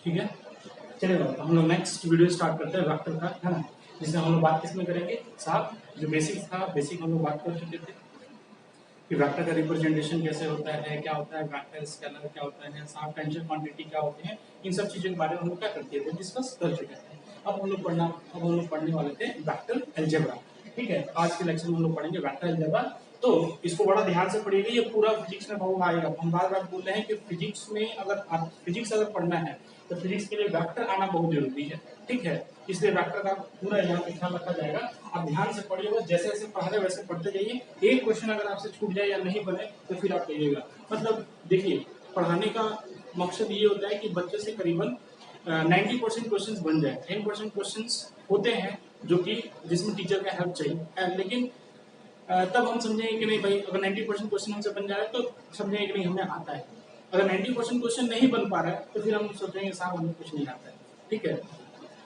ठीक है, चलेगा। तो हम लोग नेक्स्ट वीडियो स्टार्ट करते हैं वेक्टर का, है ना, जिसमें हम लोग बात किसमें करेंगे, साहब जो बेसिक था, बेसिक हम लोग बात कर चुके थे कि वेक्टर का रिप्रेजेंटेशन कैसे होता है, क्या होता है वेक्टर, स्केलर क्या होता है, साफ टेंजर क्वांटिटी क्या होते हैं, इन सब चीजों के बारे में हम लोग क्या करते थे, डिस्कस कर चुके थे। अब हम लोग पढ़ने वाले थे वेक्टर अलजेब्रा। ठीक है, आज के लेक्चर में हम लोग पढ़ेंगे वेक्टर अलजेब्रा। तो इसको बड़ा ध्यान से पढ़िएगा, ये पूरा फिजिक्स में बहुत आएगा। हम बार बार बोल रहे हैं कि फिजिक्स में अगर आप फिजिक्स अगर पढ़ना है तो फिजिक्स के लिए वेक्टर आना बहुत जरूरी है। ठीक है, इसलिए वेक्टर का पूरा यहाँ पे ख्याल रखा जाएगा। आप ध्यान से पढ़िएगा, जैसे जैसे पढ़ रहे वैसे पढ़ते जाइए। एक क्वेश्चन अगर आपसे छूट जाए या नहीं बने तो फिर आप कहिएगा। मतलब देखिए, पढ़ाने का मकसद ये होता है कि बच्चे से करीबन 90% क्वेश्चन बन जाए। 10% क्वेश्चन होते हैं जो कि जिसमें टीचर का हेल्प चाहिए, लेकिन तब हम समझेंगे कि नहीं भाई, अगर 90% क्वेश्चन हमसे बन जाए तो समझेंगे कि नहीं हमें आता है। अगर 90% क्वेश्चन नहीं बन पा रहा है तो फिर हम सोचेंगे साहब हमें कुछ नहीं आता है। ठीक है,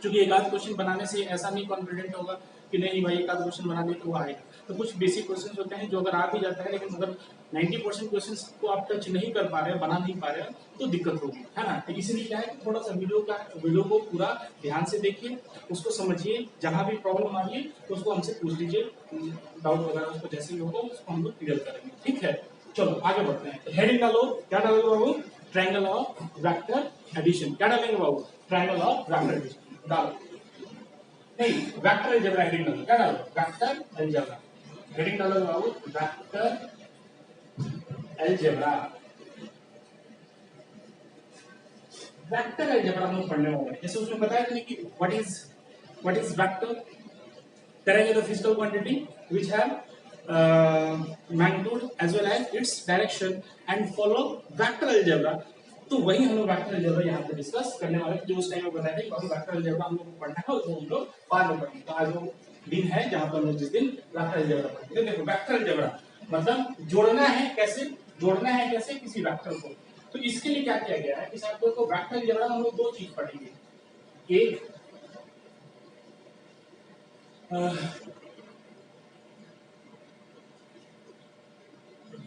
क्योंकि एक आध क्वेश्चन बनाने से ऐसा नहीं कॉन्फिडेंट होगा कि नहीं भाई एक आध क्वेश्चन बना दिए तो वो आएगा। तो कुछ बेसिक क्वेश्चन होते हैं जो अगर आ भी जाता है, लेकिन अगर 90% क्वेश्चन को आप टच नहीं कर पा रहे हैं, बना नहीं पा रहे हैं, तो दिक्कत होगी, है ना। तो इसलिए क्या है कि थोड़ा सा वीडियो को पूरा ध्यान से देखिए, उसको समझिए, जहां भी प्रॉब्लम आ रही है तो उसको हमसे पूछ लीजिए, डाउट वगैरह उसको जैसे भी होगा उसको हम लोग क्लियर करेंगे। ठीक है, चलो आगे बढ़ते हैं। हेडिंग डालो, क्या डालोगे बाबू, ट्रायंगल ऑफ वेक्टर एडिशन। क्या डालेंगे बाबू, ट्रायंगल ऑफ वेक्टर एडिशन डालो। नहीं, वेक्टर अलजेब्रा हेडिंग डालो, क्या डालो, वेक्टर अलजेब्रा हेडिंग डालो बाबू, वेक्टर अलजेब्रा। वेक्टर अलजेब्रा हम पढ़ने वाले हैं। जैसे उसमें बताया था कि व्हाट इज वेक्टर, करेंगे तो physical quantity which have magnitude as well as its direction and follow vector algebra. तो वही हम लोग वेक्टर अलजेब्रा यहाँ पे डिस्कस करने वाले थे, जो उस टाइम में बताया था कि वेक्टर अलजेब्रा हम लोग को पढ़ना है, उसको हम लोग बाद में पढ़ेंगे। तो आज वो दिन है जहां पर हम लोग जिस दिन वेक्टर अलजेब्रा पढ़ेंगे। देखो वेक्टर अलजेब्रा मतलब जोड़ना है कैसे किसी वेक्टर को। तो इसके लिए क्या किया गया है कि साहब देखो, वेक्टर अलजेब्रा में हम लोग दो चीज पढ़ेंगे। एक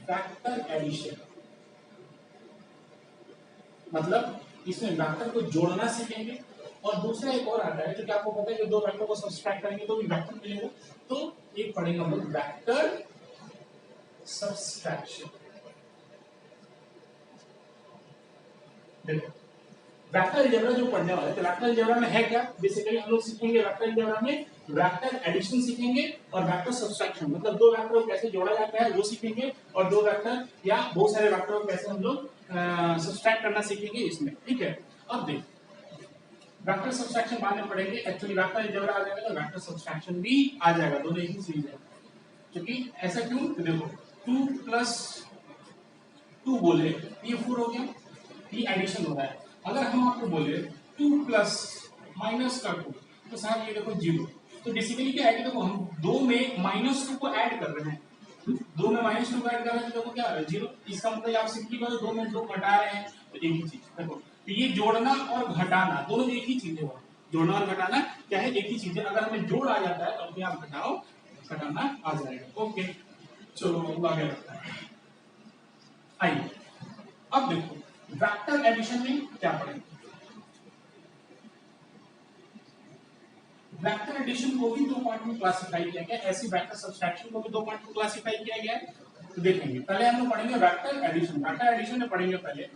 वेक्टर एडिशन, मतलब इसमें वेक्टर को जोड़ना सीखेंगे। और दूसरा एक और आता है जो कि आपको पता है कि दो वेक्टर को सब्सट्रैक्ट करेंगे तो भी वेक्टर मिलेगा। तो एक पढ़ेंगे हम लोग वेक्टर सब्सट्रैक्शन। देखो वेक्टर अलजेब्रा जो पढ़ने वाले तो वेक्टर अलजेब्रा में है क्या, बेसिकली हम लोग सीखेंगे वेक्टर अलजेब्रा में वेक्टर एडिशन सीखेंगे और वेक्टर सब्सट्रैक्शन, मतलब दो वेक्टर को कैसे जोड़ा जाता है वो सीखेंगे, और दो वेक्टर या बहुत सारे वेक्टर को कैसे हम लोग सब्सट्रैक्ट करना सीखेंगे इसमें। ठीक है, अब देखो वेक्टर सब्सट्रैक्शन बाद में पढ़ेंगे। एक्चुअली वेक्टर अलजेब्रा आ जाएगा तो वेक्टर सब्सट्रैक्शन भी आ जाएगा, दोनों एक ही चीज है। क्योंकि ऐसा क्यों, तो देखो 2 + 2 बोले ये 4 हो गया, ये एडिशन हो रहा है। अगर हम आपको बोले 2 + -2 तो साहब ये देखो 0। तो बेसिकली क्या है कि देखो हम 2 में -2 को ऐड कर रहे हैं, 2 में -2 को ऐड कर रहे हैं तो देखो क्या आ रहा है 0। इसका मतलब आप सिंपली करो 2 में 2 घटा रहे हैं तो एक ही चीज। देखो तो ये जोड़ना और घटाना दोनों एक ही चीज है। जोड़ना और घटाना क्या है, एक ही चीज है। अगर हमें जोड़ आ जाता है तो अपने आप घटाना आ जाएगा। ओके, चलो आगे बढ़ते हैं। आइए अब देखो वेक्टर एडिशन में क्या पढ़ेंगे। वेक्टर एडिशन को भी दो पार्ट में क्लासिफाई किया गया, ऐसी वेक्टर सब्सट्रैक्शन को भी दो पार्ट में क्लासिफाई किया गया है। तो देखेंगे पहले हम लोग पढ़ेंगे वेक्टर एडिशन। वेक्टर एडिशन में पढ़ेंगे पहले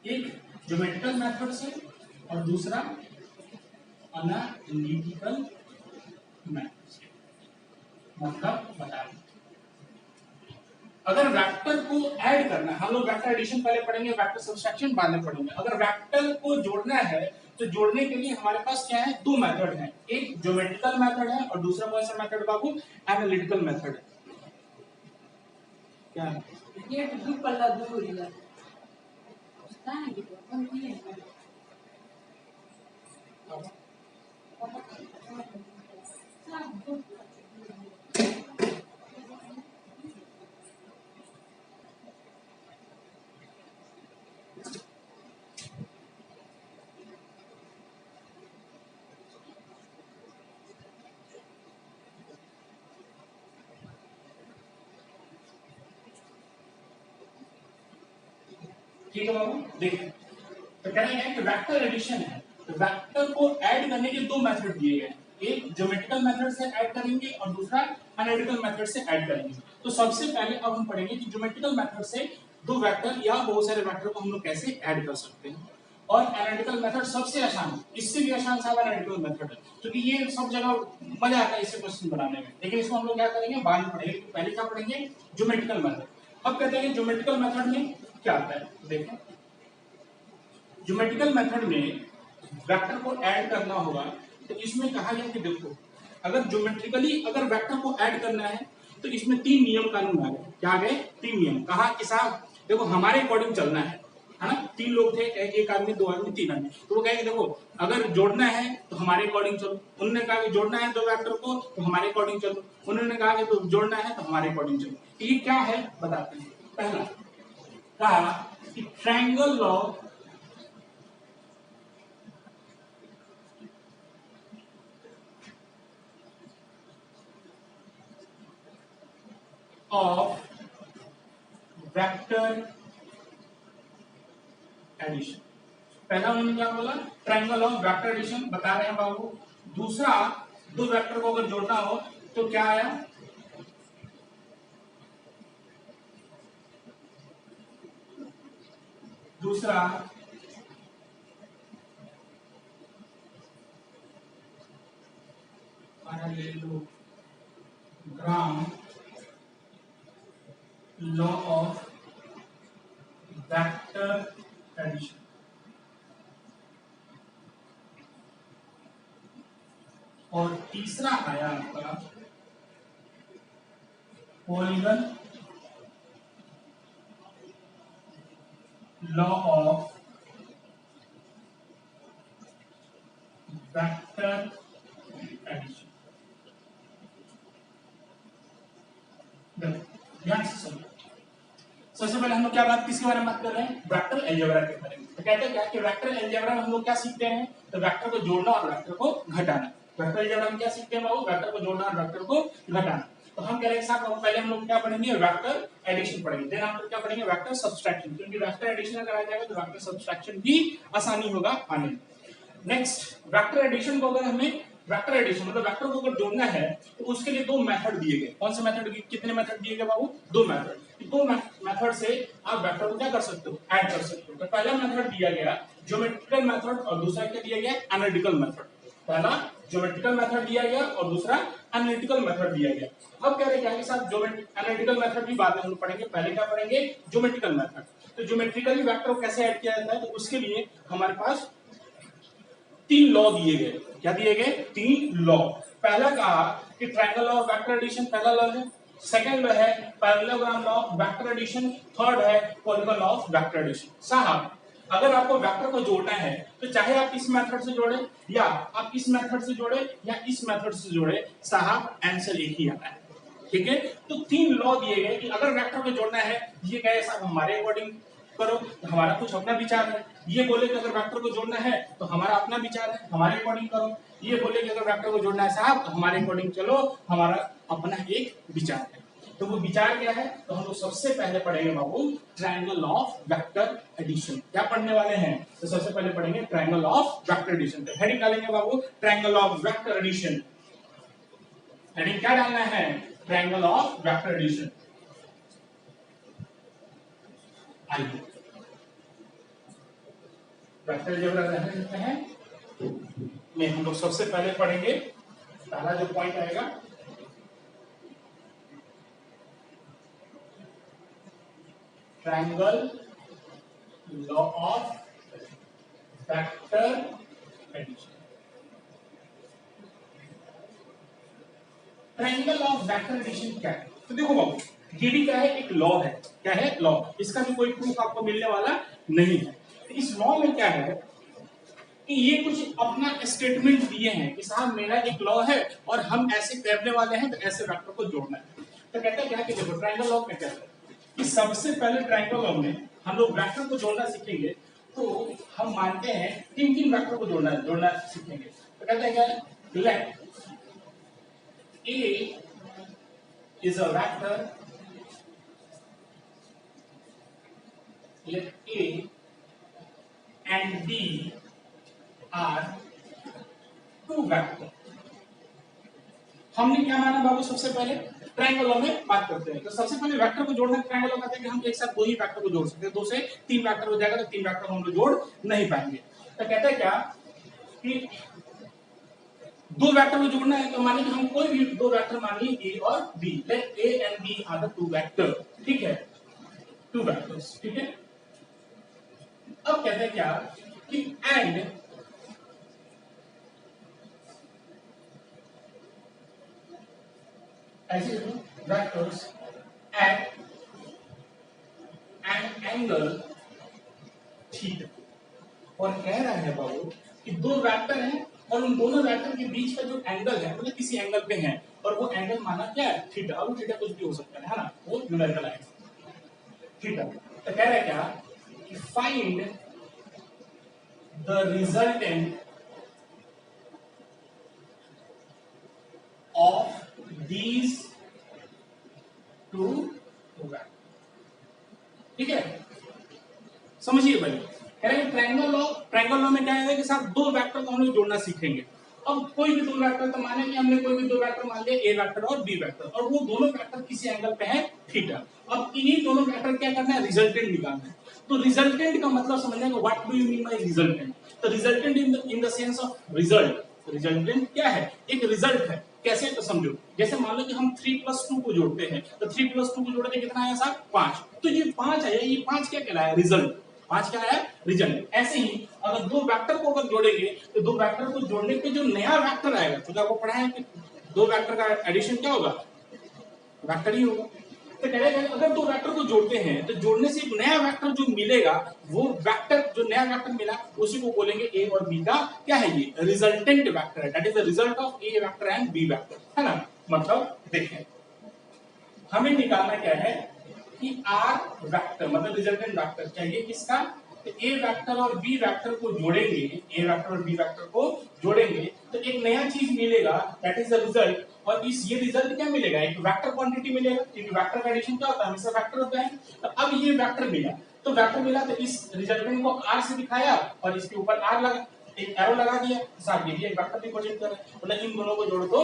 एक ज्योमेट्रिकल मेथड से और दूसरा एनालिटिकल मेथड से। मतलब बता दें, अगर वेक्टर को ऐड करना है, हम लोग वेक्टर एडिशन पहले पढ़ेंगे, वेक्टर सब्सट्रैक्शन बाद में पढ़ेंगे। अगर वेक्टर को जोड़ना है तो जोड़ने के लिए हमारे पास क्या है, दो मेथड है, एक ज्योमेट्रिकल मेथड है और दूसरा कौन सा मेथड बाबू, एनालिटिकल मेथड है। क्या है ये दो पल्ला दो हो गया उसका है कि अपन की है ठीक है बाबू, देखिए तो कह रहे हैं कि वेक्टर एडिशन है, तो वेक्टर को ऐड करने के दो मेथड दिए गए हैं, एक ज्योमेट्रिकल मेथड से ऐड करेंगे और दूसरा एनालिटिकल मेथड से ऐड करेंगे। तो सबसे पहले अब हम पढ़ेंगे कि ज्योमेट्रिकल मेथड से दो वेक्टर या बहुत सारे वेक्टर को हम लोग कैसे ऐड कर सकते हैं, और एनालिटिकल मेथड सबसे आसान, इससे भी आसान सा एनालिटिकल मेथड है, क्योंकि ये सब जगह मजा आता है इसे क्वेश्चन बनाने में, लेकिन इसको हम लोग क्या करेंगे बाद में पढ़ेंगे। पहले क्या पढ़ेंगे, ज्योमेट्रिकल मेथड। अब कहते हैं ज्योमेट्रिकल मेथड में क्या आता है, देखें ज्योमेट्रिकल मेथड में वेक्टर को ऐड करना होगा, तो इसमें कहा गया कि देखो अगर ज्योमेट्रिकली अगर वेक्टर को ऐड करना है तो इसमें तीन नियम कानून आ गए। क्या आ गए, तीन नियम। कहा कि साहब देखो हमारे अकॉर्डिंग चलना है ना, तीन लोग थे, एक आदमी, दो आदमी, तीन आदमी, तो वो कहेंगे देखो अगर जोड़ना है तो हमारे अकॉर्डिंग चलो। उन्होंने कहा कि जोड़ना है दो वेक्टर को तो हमारे अकॉर्डिंग चलो, उन्होंने कहा कि तो जोड़ना है तो हमारे अकॉर्डिंग चलो। तो ये क्या है बताते हैं। पहला कहा कि triangle law of vector addition. पहला उन्होंने क्या बोला, ट्रायंगल ऑफ वेक्टर एडिशन बता रहे हैं बाबू। दूसरा, दो वेक्टर को अगर जोड़ना हो तो क्या आया, दूसरा parallelogram law of vector addition. और तीसरा आया आपका polygon law of vector addition. ध्यान से सुनो, सबसे पहले हम लोग क्या बात, किसके बारे में बात कर रहे हैं, वेक्टर अलजेब्रा के बारे में। तो कहते हैं क्या कि वेक्टर अलजेब्रा में हम लोग क्या सीखते हैं, तो वेक्टर को जोड़ना और वेक्टर को घटाना। वेक्टर अलजेब्रा में क्या सीखते हैं बाबू, वेक्टर को जोड़ना और वेक्टर को घटाना। तो हम कह रहे हैं साहब पहले हम लोग क्या पढ़ेंगे, वेक्टर एडिशन पढ़ेंगे, देन हम लोग क्या पढ़ेंगे, वेक्टर सब्सट्रैक्शन, क्योंकि वेक्टर एडिशन अगर आ जाएगा तो वेक्टर सब्सट्रैक्शन भी आसानी होगा आने में। नेक्स्ट, वेक्टर एडिशन को अगर हमें, वेक्टर एडिशन मतलब वेक्टर को अगर जोड़ना है तो उसके लिए दो मेथड दिए गए। कौन से मेथड, कितने मेथड दिए गए बाबू, दो मेथड। दो मेथड से आप वेक्टर को क्या कर सकते हो, ऐड कर सकते हो। तो पहला मेथड दिया गया ज्योमेट्रिकल मेथड और दूसरा क्या दिया गया, एनालिटिकल मेथड। पहला ज्योमेट्रिकल मेथड दिया गया और दूसरा एनालिटिकल मेथड दिया गया। अब कह रहे हैं साहब एनालिटिकल मेथड भी बाद में हम पढ़ेंगे, पहले क्या पढ़ेंगे, ज्योमेट्रिकल मेथड। तो ज्योमेट्रिकली वेक्टर को कैसे ऐड किया जाता है, तो उसके लिए हमारे पास तीन लॉ दिए गए। क्या दिए गए, तीन लॉ। पहला कहा कि triangle law of vector addition, पहला लॉ है। सेकंड लॉ है parallelogram law of vector addition. Third है polygon law of vector addition. साहब अगर आपको वेक्टर को जोड़ना है तो चाहे आप इस मेथड से जोड़े या आप इस मेथड से जोड़े या इस मेथड से जोड़े, साहब आंसर एक ही आता है। ठीक है, तो तीन लॉ दिए गए कि अगर वेक्टर को जोड़ना है, ये कहे साहब हमारे अकॉर्डिंग करो, तो हमारा कुछ अपना विचार है। ये बोले कि अगर वेक्टर को जोड़ना है तो हमारा अपना विचार है, हमारे अकॉर्डिंग करो। ये बोले कि अगर वेक्टर को जोड़ना है साहब तो हमारे अकॉर्डिंग चलो, हमारा अपना एक विचार है। तो वो विचार क्या है, तो हम लोग सबसे पहले पढ़ेंगे बाबू ट्रायंगल ऑफ वेक्टर एडिशन। क्या पढ़ने वाले हैं, तो सबसे पहले पढ़ेंगे ट्रायंगल ऑफ वेक्टर एडिशन। तो हेडिंग डालेंगे बाबू triangle of vector addition. Heading क्या डालना है, ट्रायंगल ऑफ वेक्टर एडिशन। आइए वेक्टर अलजेब्रा रहने देते हैं में हम लोग सबसे पहले पढ़ेंगे, पहला जो पॉइंट आएगा triangle law of vector addition. Triangle of vector addition क्या है, तो देखो बाबू ये भी क्या है, एक लॉ है। क्या है, लॉ। इसका भी कोई प्रूफ आपको मिलने वाला नहीं है। तो इस लॉ में क्या है कि ये कुछ अपना स्टेटमेंट दिए हैं कि साहब मेरा एक लॉ है और हम ऐसे करने वाले हैं, तो ऐसे वेक्टर को जोड़ना है। तो कहते हैं क्या कि देखो ट्रायंगल लॉ में कहते हैं कि सबसे पहले ट्रायंगल लॉ में हम लोग वेक्टर को जोड़ना सीखेंगे, तो हम मानते हैं किन किन वेक्टर को जोड़ना सीखेंगे। तो कहते हैं क्या, late A is a vector let A and B are two vector। हमने क्या माना बाबू, सबसे पहले ट्रायंगलों में बात करते हैं। तो सबसे पहले वेक्टर को जोड़ना ट्रायंगल कहते हैं कि हम एक साथ दो ही वेक्टर को जोड़ सकते हैं। 2 से 3 वेक्टर हो जाएगा तो 3 वेक्टर को हम लोग जोड़ नहीं पाएंगे। तो कहते हैं क्या कि दो वेक्टर को जोड़ना है, तो मानिए कि हम कोई भी दो वेक्टर मानिए ए और B, let A and B are the two vector, ठीक है, टू वेक्टर्स, ठीक है। अब कहते हैं क्या कि एंड ऐसे vectors at an angle theta. और कह रहा है बाबू कि दो वेक्टर हैं और उन दोनों वेक्टर के बीच का जो एंगल है मतलब किसी एंगल पे है, और वो एंगल माना क्या है, थीटा। और थीटा कुछ भी हो सकता है ना, वो न्यूमेरिकल है थीटा। तो कह रहा है क्या कि find the resultant of these two vector, ठीक है। समझिए भाई, कह रहे हैं ट्रायंगल लॉ में क्या है कि साथ दो वेक्टर को हम लोग जोड़ना सीखेंगे। अब कोई भी दो वेक्टर, तो माने कि हमने कोई भी दो वेक्टर मान लिया, ए वेक्टर और बी वेक्टर, और वो दोनों वेक्टर किसी एंगल पे है थीटा। अब इन्हीं दोनों वेक्टर क्या करना है, रिजल्टेंट निकालना है। तो रिजल्टेंट का मतलब समझने को, what do you mean by resultant. तो resultant in the sense of result. Resultant क्या है, एक रिजल्ट है। कैसे, तो समझो, जैसे मान लो कि हम 3+2 को जोड़ते हैं, तो 3+2 को जोड़ते कितना आया साहब, 5। तो ये 5 है, ये 5 क्या कहलाया, रिजल्ट। 5 क्या है, रिजल्ट। ऐसे ही अगर दो वेक्टर को अगर जोड़ेंगे, तो दो वेक्टर को जोड़ने पे जो नया वेक्टर आएगा, तो आपको पढ़ा है कि दो वेक्टर का एडिशन क्या होगा, वेक्टर ही होगा। तो कह रहे हैं अगर दो वेक्टर को जोड़ते हैं, तो जोड़ने से एक नया वेक्टर जो मिलेगा, वो वेक्टर जो नया वेक्टर मिला उसी को बोलेंगे ए और बी का क्या है, ये रिजल्टेंट वेक्टर है। That is the result of A vector and B vector, है ना। मतलब देखें, हमें निकालना क्या है कि आर वेक्टर मतलब रिजल्टेंट वेक्टर चाहिए किसका, तो ए वेक्टर और बी वेक्टर को जोड़ेंगे, ए वेक्टर और बी वेक्टर को जोड़ेंगे तो एक नया चीज मिलेगा, दैट इज द रिजल्ट। और इस ये रिजल्ट क्या मिलेगा, एक वेक्टर क्वांटिटी मिलेगा, क्योंकि वेक्टर का एडिशन क्या होता है, हमेशा वेक्टर होता है। तो अब ये वेक्टर मिला, तो वेक्टर मिला तो इस रिजल्टेंट को आर से दिखाया और इसके ऊपर आर लगा, एक एरो लगा दिया, साथ ये भी एक वेक्टर रिप्रेजेंट कर रहा है। मतलब इन दोनों को जोड़ दो,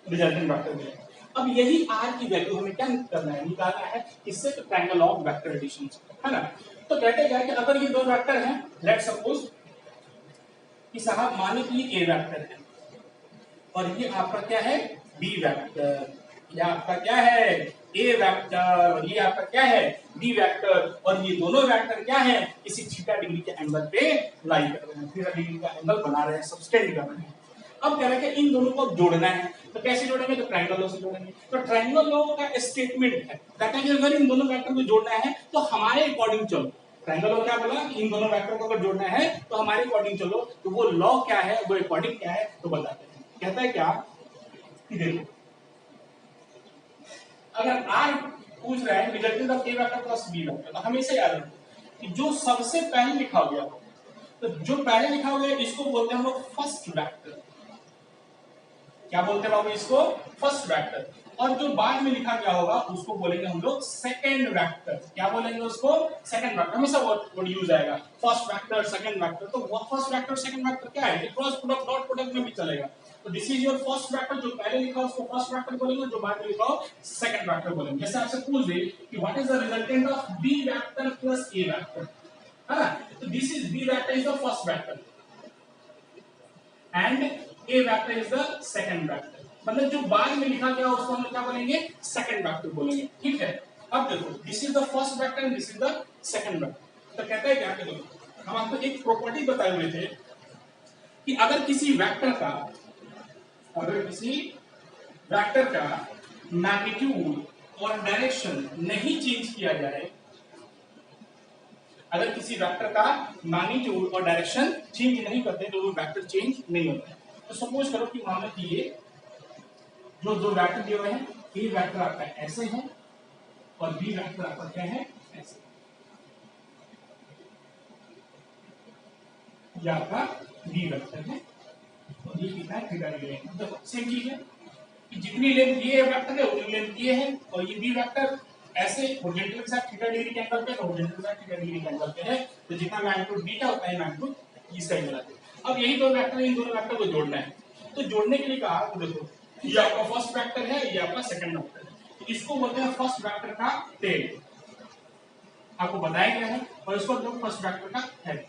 रिजल्टेंट वेक्टर मिलेगा। अब यही आर की वैल्यू हमें क्या करना है, निकालना है इससे ट्रायंगल ऑफ वेक्टर एडिशन, है ना। तो कहते हैं कि अगर ये दो वेक्टर हैं, लेट सपोज कि साहब माने कि ये ए वेक्टर है और ये आपका क्या है, बी वेक्टर, ये आपका क्या है, ए वेक्टर, ये आपका क्या है, बी वेक्टर, और ये दोनों वेक्टर क्या है, इसी थीटा डिग्री के एंगल पे लाई कर रहे हैं, थीटा डिग्री का एंगल बना रहे हैं, सबटेंड कर रहे हैं। अब कह रहे हैं कि इन दोनों को जोड़ना है, तो कैसे जोड़ेंगे, तो ट्रायंगल लॉ से जोड़ेंगे। तो ट्रायंगल लॉ का स्टेटमेंट है, कहता है कि अगर इन दोनों वेक्टर को जोड़ना है तो हमारे अकॉर्डिंग चलो। ट्रायंगल लॉ क्या बोला कि इन दोनों वेक्टर को अगर जोड़ना है तो हमारे अकॉर्डिंग चलो, तो वो लॉ क्या है, वो अकॉर्डिंग क्या है, तो बताते हैं। कहता है क्या कि देखो, अगर आर पूछ रहा है resultant of A vector plus B vector, तो हमेशा याद रखो कि जो सबसे पहले लिखा हो गया, तो जो पहले लिखा हो गया इसको बोलते हैं हम लोग फर्स्ट वेक्टर। क्या बोलते हैं बाबू, इसको फर्स्ट वेक्टर। और जो बाद में लिखा गया होगा उसको बोलेंगे हम लोग सेकंड वेक्टर। क्या बोलेंगे उसको, सेकंड वेक्टर। हमेशा वर्ड यूज आएगा, फर्स्ट वेक्टर, सेकंड वेक्टर। तो वो फर्स्ट वेक्टर सेकंड वेक्टर क्या है, क्रॉस प्रोडक्ट डॉट प्रोडक्ट में भी चलेगा। तो this is your first vector, जो पहले लिखा हो उसको फर्स्ट वेक्टर बोलेंगे, जो बाद में लिखा हो सेकंड वेक्टर बोलेंगे। जैसे आपसे पूछ दे कि what is the resultant of B vector plus A vector, है ना। तो this is B vector is the first vector and A vector is the second vector. मतलब जो बाद में लिखा गया उसको हम क्या बोलेंगे, सेकंड वेक्टर बोलेंगे, ठीक है। अब देखो, this is the first vector and this is the second vector. तो कहता है क्या, देखो हम आपको एक प्रॉपर्टी बताए हुए थे कि अगर किसी वेक्टर का मैग्नीट्यूड और डायरेक्शन नहीं चेंज किया जाए, अगर किसी वेक्टर का मैग्नीट्यूड और डायरेक्शन चेंज नहीं करते तो वो वेक्टर चेंज नहीं होता है। तो सपोज करो कि मान लो कि ये जो दो वेक्टर दिए हुए हैं, ए वेक्टर आपका ऐसे है और बी वेक्टर आपका क्या है, ऐसे। ये आपका बी वेक्टर है और ये कितना है, थीटा डिग्री। देखो सेम चीज है कि जितनी लेंथ ये वेक्टर है उतनी लेंथ ये है, और ये बी वेक्टर ऐसे हॉरिजॉन्टल के साथ थीटा डिग्री के एंगल पे, हॉरिजॉन्टल के साथ थीटा डिग्री के एंगल पे है, तो जितना मैग्नीट्यूड बीटा होता है मैग्नीट्यूड इसका ही मिलाते हैं। अब यही दो वेक्टर, इन दोनों वेक्टर को जोड़ना है, तो जोड़ने के लिए कहा, तो देखो ये आपका फर्स्ट वेक्टर है, ये आपका सेकंड वेक्टर है, तो इसको बोलते हैं फर्स्ट वेक्टर का टेल, आपको बताया गया है, और इसको बोलते हैं फर्स्ट वेक्टर का हेड।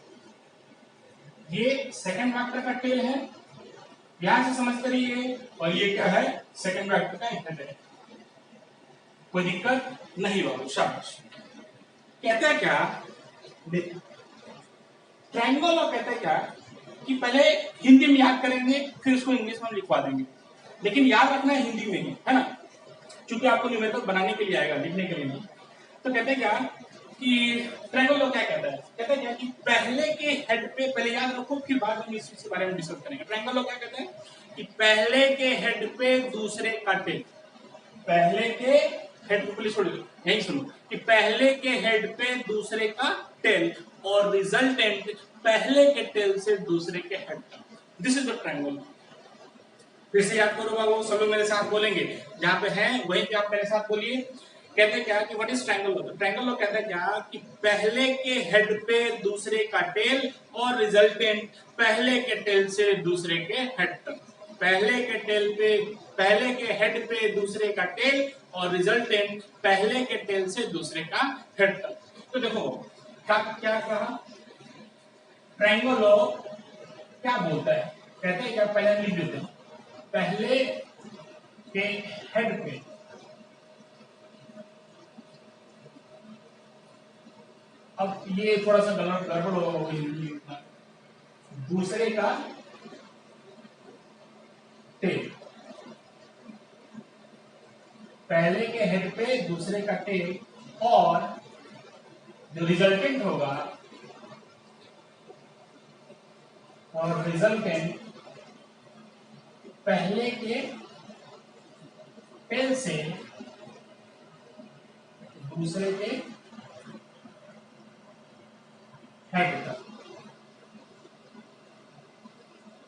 ये सेकंड वेक्टर का टेल है, यहां से समझ कर रहिए, और ये क्या है, सेकंड वेक्टर का हेड है। कोई दिक्कत नहीं बाबू, शाबाश। कहता है क्या, ट्रायंगल लॉ कहता है क्या कि पहले हिंदी में याद करेंगे, फिर उसको इंग्लिश में लिखवा देंगे, लेकिन याद रखना है हिंदी में ही, है ना, क्योंकि आपको न्यूमेरिकल बनाने के लिए आएगा, लिखने के लिए नहीं। तो कहते हैं क्या कि ट्रायंगल लॉ क्या कहता है, कहते हैं क्या कि पहले के हेड पे, पहले याद रखो फिर बाद में इस चीज के बारे में डिस्कस करेंगे। ट्रायंगल लॉ क्या कहते हैं कि पहले के हेड पे दूसरे का टेल, पहले के हेड पे, पुलिस छोड़ दो, यही सुनो कि पहले के हेड पे दूसरे का टेल और रिजल्टेंट पहले के टेल से दूसरे के हेड तक, दिस इज द ट्रायंगल। फिर से याद करो बाबू, सब लोग मेरे साथ बोलेंगे, जहां पे हैं वहीं पे आप मेरे साथ बोलिए। कहते हैं क्या कि what is triangle law, triangle law कहता है क्या कि पहले के हेड पे दूसरे का टेल और रिजल्टेंट पहले के टेल से दूसरे के हेड तक, पहले के टेल पे, पहले के हेड पे दूसरे का टेल और रिजल्टेंट पहले के टेल से दूसरे का हेड तक। तो देखो क्या क्या कहा, ट्रायंगल लॉ क्या बोलता है, कहते हैं क्या, पहले लिख देते हैं, पहले के हेड पे अब ये थोड़ा सा गड़बड़ हो गई, दूसरे का टेल, पहले के हेड पे दूसरे का टेल और जो रिजल्टेंट होगा, और रिजल्टेंट पहले के टेल से दूसरे के हेड तक,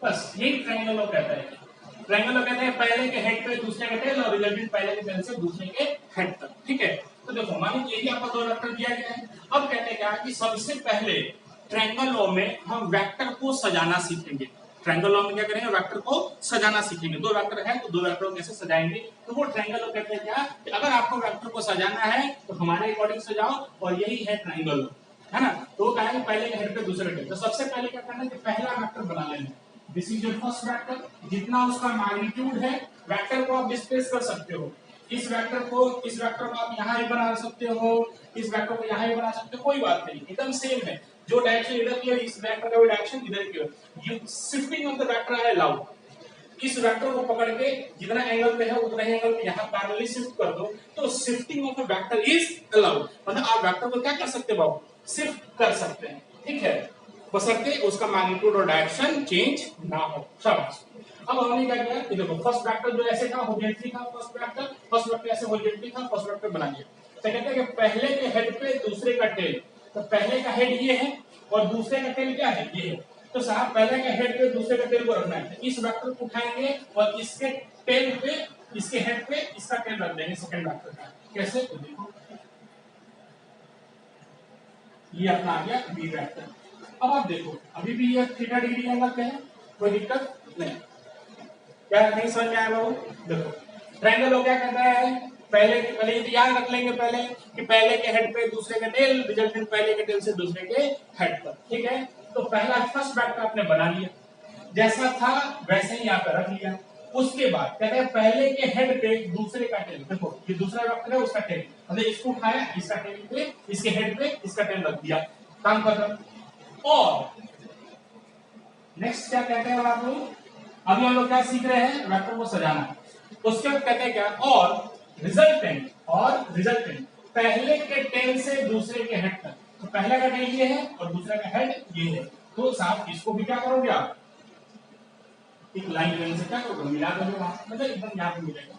बस यही ट्रायंगल लॉ कहता है। ट्रायंगल लॉ कहता है पहले के हेड पे दूसरे का टेल और रिजल्टेंट पहले के टेल से दूसरे के हेड तक, ठीक है। तो देखो मान लीजिए यही आपका दो वेक्टर दिया गया है। अब कहते हैं क्या कि सबसे पहले ट्रायंगल लॉ में हम वेक्टर को सजाना सीखेंगे। ट्रायंगल लॉ में क्या करेंगे, वेक्टर को सजाना सीखेंगे। दो वेक्टर है तो दो वेक्टर को कैसे सजाएंगे, तो वो ट्रायंगल लॉ कहते हैं क्या कि अगर आपको वेक्टर को सजाना है तो हमारे अकॉर्डिंग सजाओ, और यही है ट्रायंगल लॉ, है ना। तो वो कहेंगे पहले के हेड पे दूसरे के, तो सबसे पहले क्या करना है कि पहला वेक्टर बना लेना, this is your first vector, जितना उसका मैग्नीट्यूड है वेक्टर को आप डिस्प्लेस कर सकते हो, इस वेक्टर को आप यहाँ ही बना सकते हो, इस वेक्टर को यहाँ ही बना सकते हो, कोई बात नहीं, एकदम सेम है, जो डायरेक्शन इधर की है इस वेक्टर का भी डायरेक्शन इधर की है। You shifting of the vector है अलाउड, इस वेक्टर को पकड़ के जितना एंगल पे है उतना ही एंगल पे यहाँ पैरेलली शिफ्ट कर दो, तो shifting of the vector is allowed, मतलब आप वेक्टर को क्या कर सकते हो बाबू, शिफ्ट कर सकते हैं, ठीक है, बशर्ते उसका मैग्नीट्यूड और डायरेक्शन चेंज ना हो। शाबाश। अब हमने क्या किया कि देखो फर्स्ट वेक्टर जो ऐसे था हॉरिजॉन्टली था, फर्स्ट वेक्टर ऐसे हॉरिजॉन्टली था, फर्स्ट वेक्टर बना लिया। तो कहते हैं कि पहले के हेड पे दूसरे का टेल, तो पहले का हेड ये है और दूसरे का टेल क्या है, ये है, तो साहब पहले के हेड पे दूसरे का टेल को रखना है, इस वेक्टर को उठाएंगे और इसके टेल पे, इसके हेड पे इसका टेल रख देंगे सेकंड वेक्टर का। कैसे, तो देखो ये अपना आ गया बी वेक्टर। अब आप देखो अभी भी ये थीटा डिग्री एंगल पे है, कोई दिक्कत नहीं, क्या नहीं समझ में आया बाबू। देखो ट्रायंगल लॉ क्या कहता है, पहले ये याद रख लेंगे पहले कि पहले के हेड पे दूसरे के टेल, रिजल्टेंट पहले के टेल से दूसरे के हेड तक, ठीक है। तो पहला फर्स्ट वेक्टर आपने बना लिया, जैसा था वैसे ही यहाँ पे रख लिया। उसके बाद कहते हैं पहले के हेड पे दूसरे का टेल, देखो ये दूसरा वेक्टर है उसका टेल, मतलब इसको उठाया, इसका टेल पे, इसके हेड पे इसका टेल रख दिया, काम खत्म। और नेक्स्ट क्या कहते हैं आप लोग, अभी हम लोग क्या सीख रहे हैं, वेक्टर को सजाना। उसके बाद कहते हैं क्या, और रिजल्टेंट पहले के टेल से दूसरे के हेड तक, तो पहले का टेल ये है और दूसरे का हेड ये है, तो साहब इसको भी क्या करोगे आप, एक लाइन से क्या करोगे, मिला दोगे वहां, मतलब एकदम यहाँ पे मिलेगा।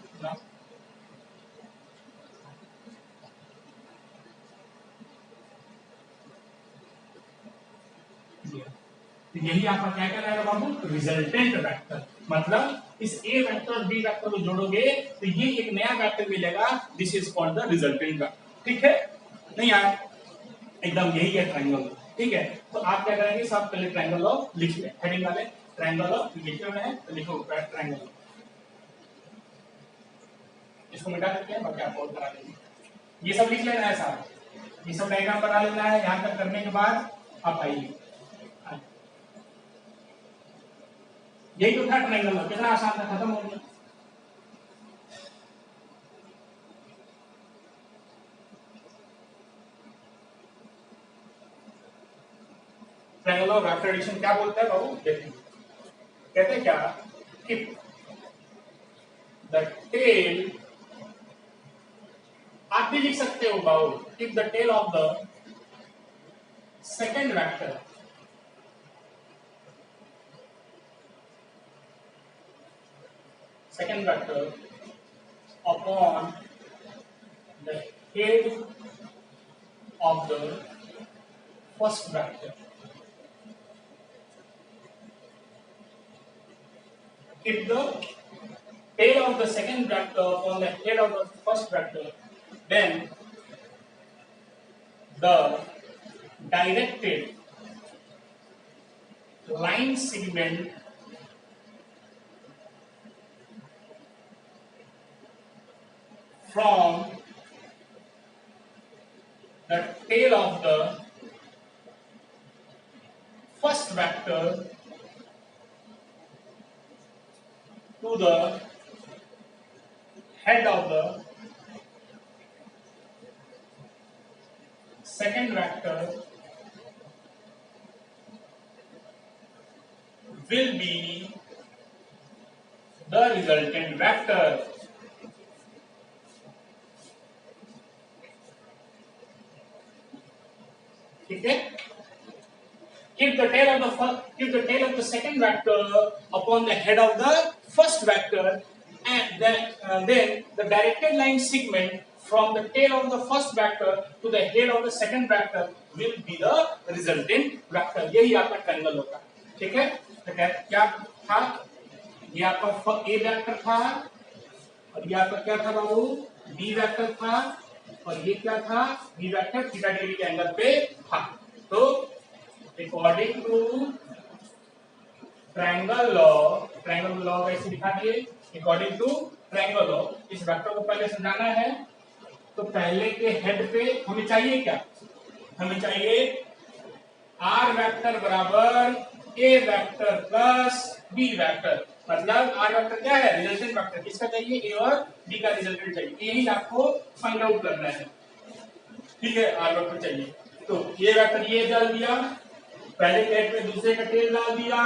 तो यही आपका क्या कहलाएगा बाबू, रिजल्टेंट वेक्टर, मतलब इस ए वेक्टर और बी वेक्टर को जोड़ोगे तो ये एक नया वेक्टर मिलेगा, this is called the resultant vector. ठीक है, नहीं आया एकदम यही है ट्रायंगल। ठीक है, तो आप क्या करेंगे सब पहले ट्रायंगल लॉ लिख ले, हेडिंग वाले ट्रायंगल लॉ लिखे हुए हैं तो लिखो ट्रायंगल लॉ, इसको मिटा देते हैं बाकी आपको करा देंगे। ये सब लिख लेना है सारा, ये सब डायग्राम बना लेना है। यहां तक करने के बाद आप आइए, यही तो था ट्रायंगल लॉ, कितना आसान था, खत्म हो गया। ट्रायंगल ऑफ वेक्टर एडिशन क्या बोलता है बाबू, देखिए कहते हैं क्या कि द टेल, आप भी लिख सकते हो बाबू, if the tail of the second vector upon the head of the first vector, if the tail of the second vector upon the head of the first vector, then the directed line segment from the tail of the first vector to the head of the second vector will be the resultant vector. ठीक है, keep the tail of the second vector upon the head of the first vector, and then the directed line segment from the tail of the first vector to the head of the second vector will be the resultant vector. यही आपका triangle होगा। ठीक है, तो क्या था, ये आपका ए वेक्टर था और ये आपका क्या था बाबू, बी वेक्टर था, और ये क्या था, बी वेक्टर थीटा डिग्री के एंगल पे था। तो अकॉर्डिंग टू ट्रायंगल लॉ कैसे दिखा दिए, अकॉर्डिंग टू ट्रायंगल लॉ इस वेक्टर को पहले समझाना है। तो पहले के हेड पे हमें चाहिए क्या, हमें चाहिए आर वेक्टर बराबर ए वेक्टर प्लस बी वेक्टर, मतलब आर वेक्टर क्या है, रिजल्टेंट वेक्टर, किसका चाहिए, ए और बी का रिजल्टेंट चाहिए, यही आपको फाइंड आउट करना है। ठीक है, आर वेक्टर चाहिए, तो ए वेक्टर ये डाल दिया, पहले के हेड पे दूसरे का टेल डाल दिया,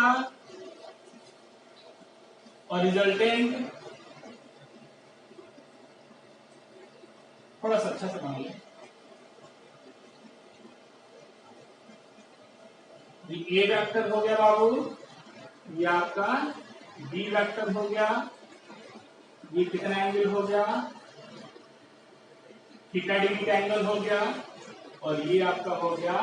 और रिजल्टेंट थोड़ा सा अच्छा से बना लें। ये ए वेक्टर हो गया बाबू, ये आपका बी वेक्टर हो गया, ये कितना एंगल हो गया, थीटा डिग्री का एंगल हो गया, और ये आपका हो गया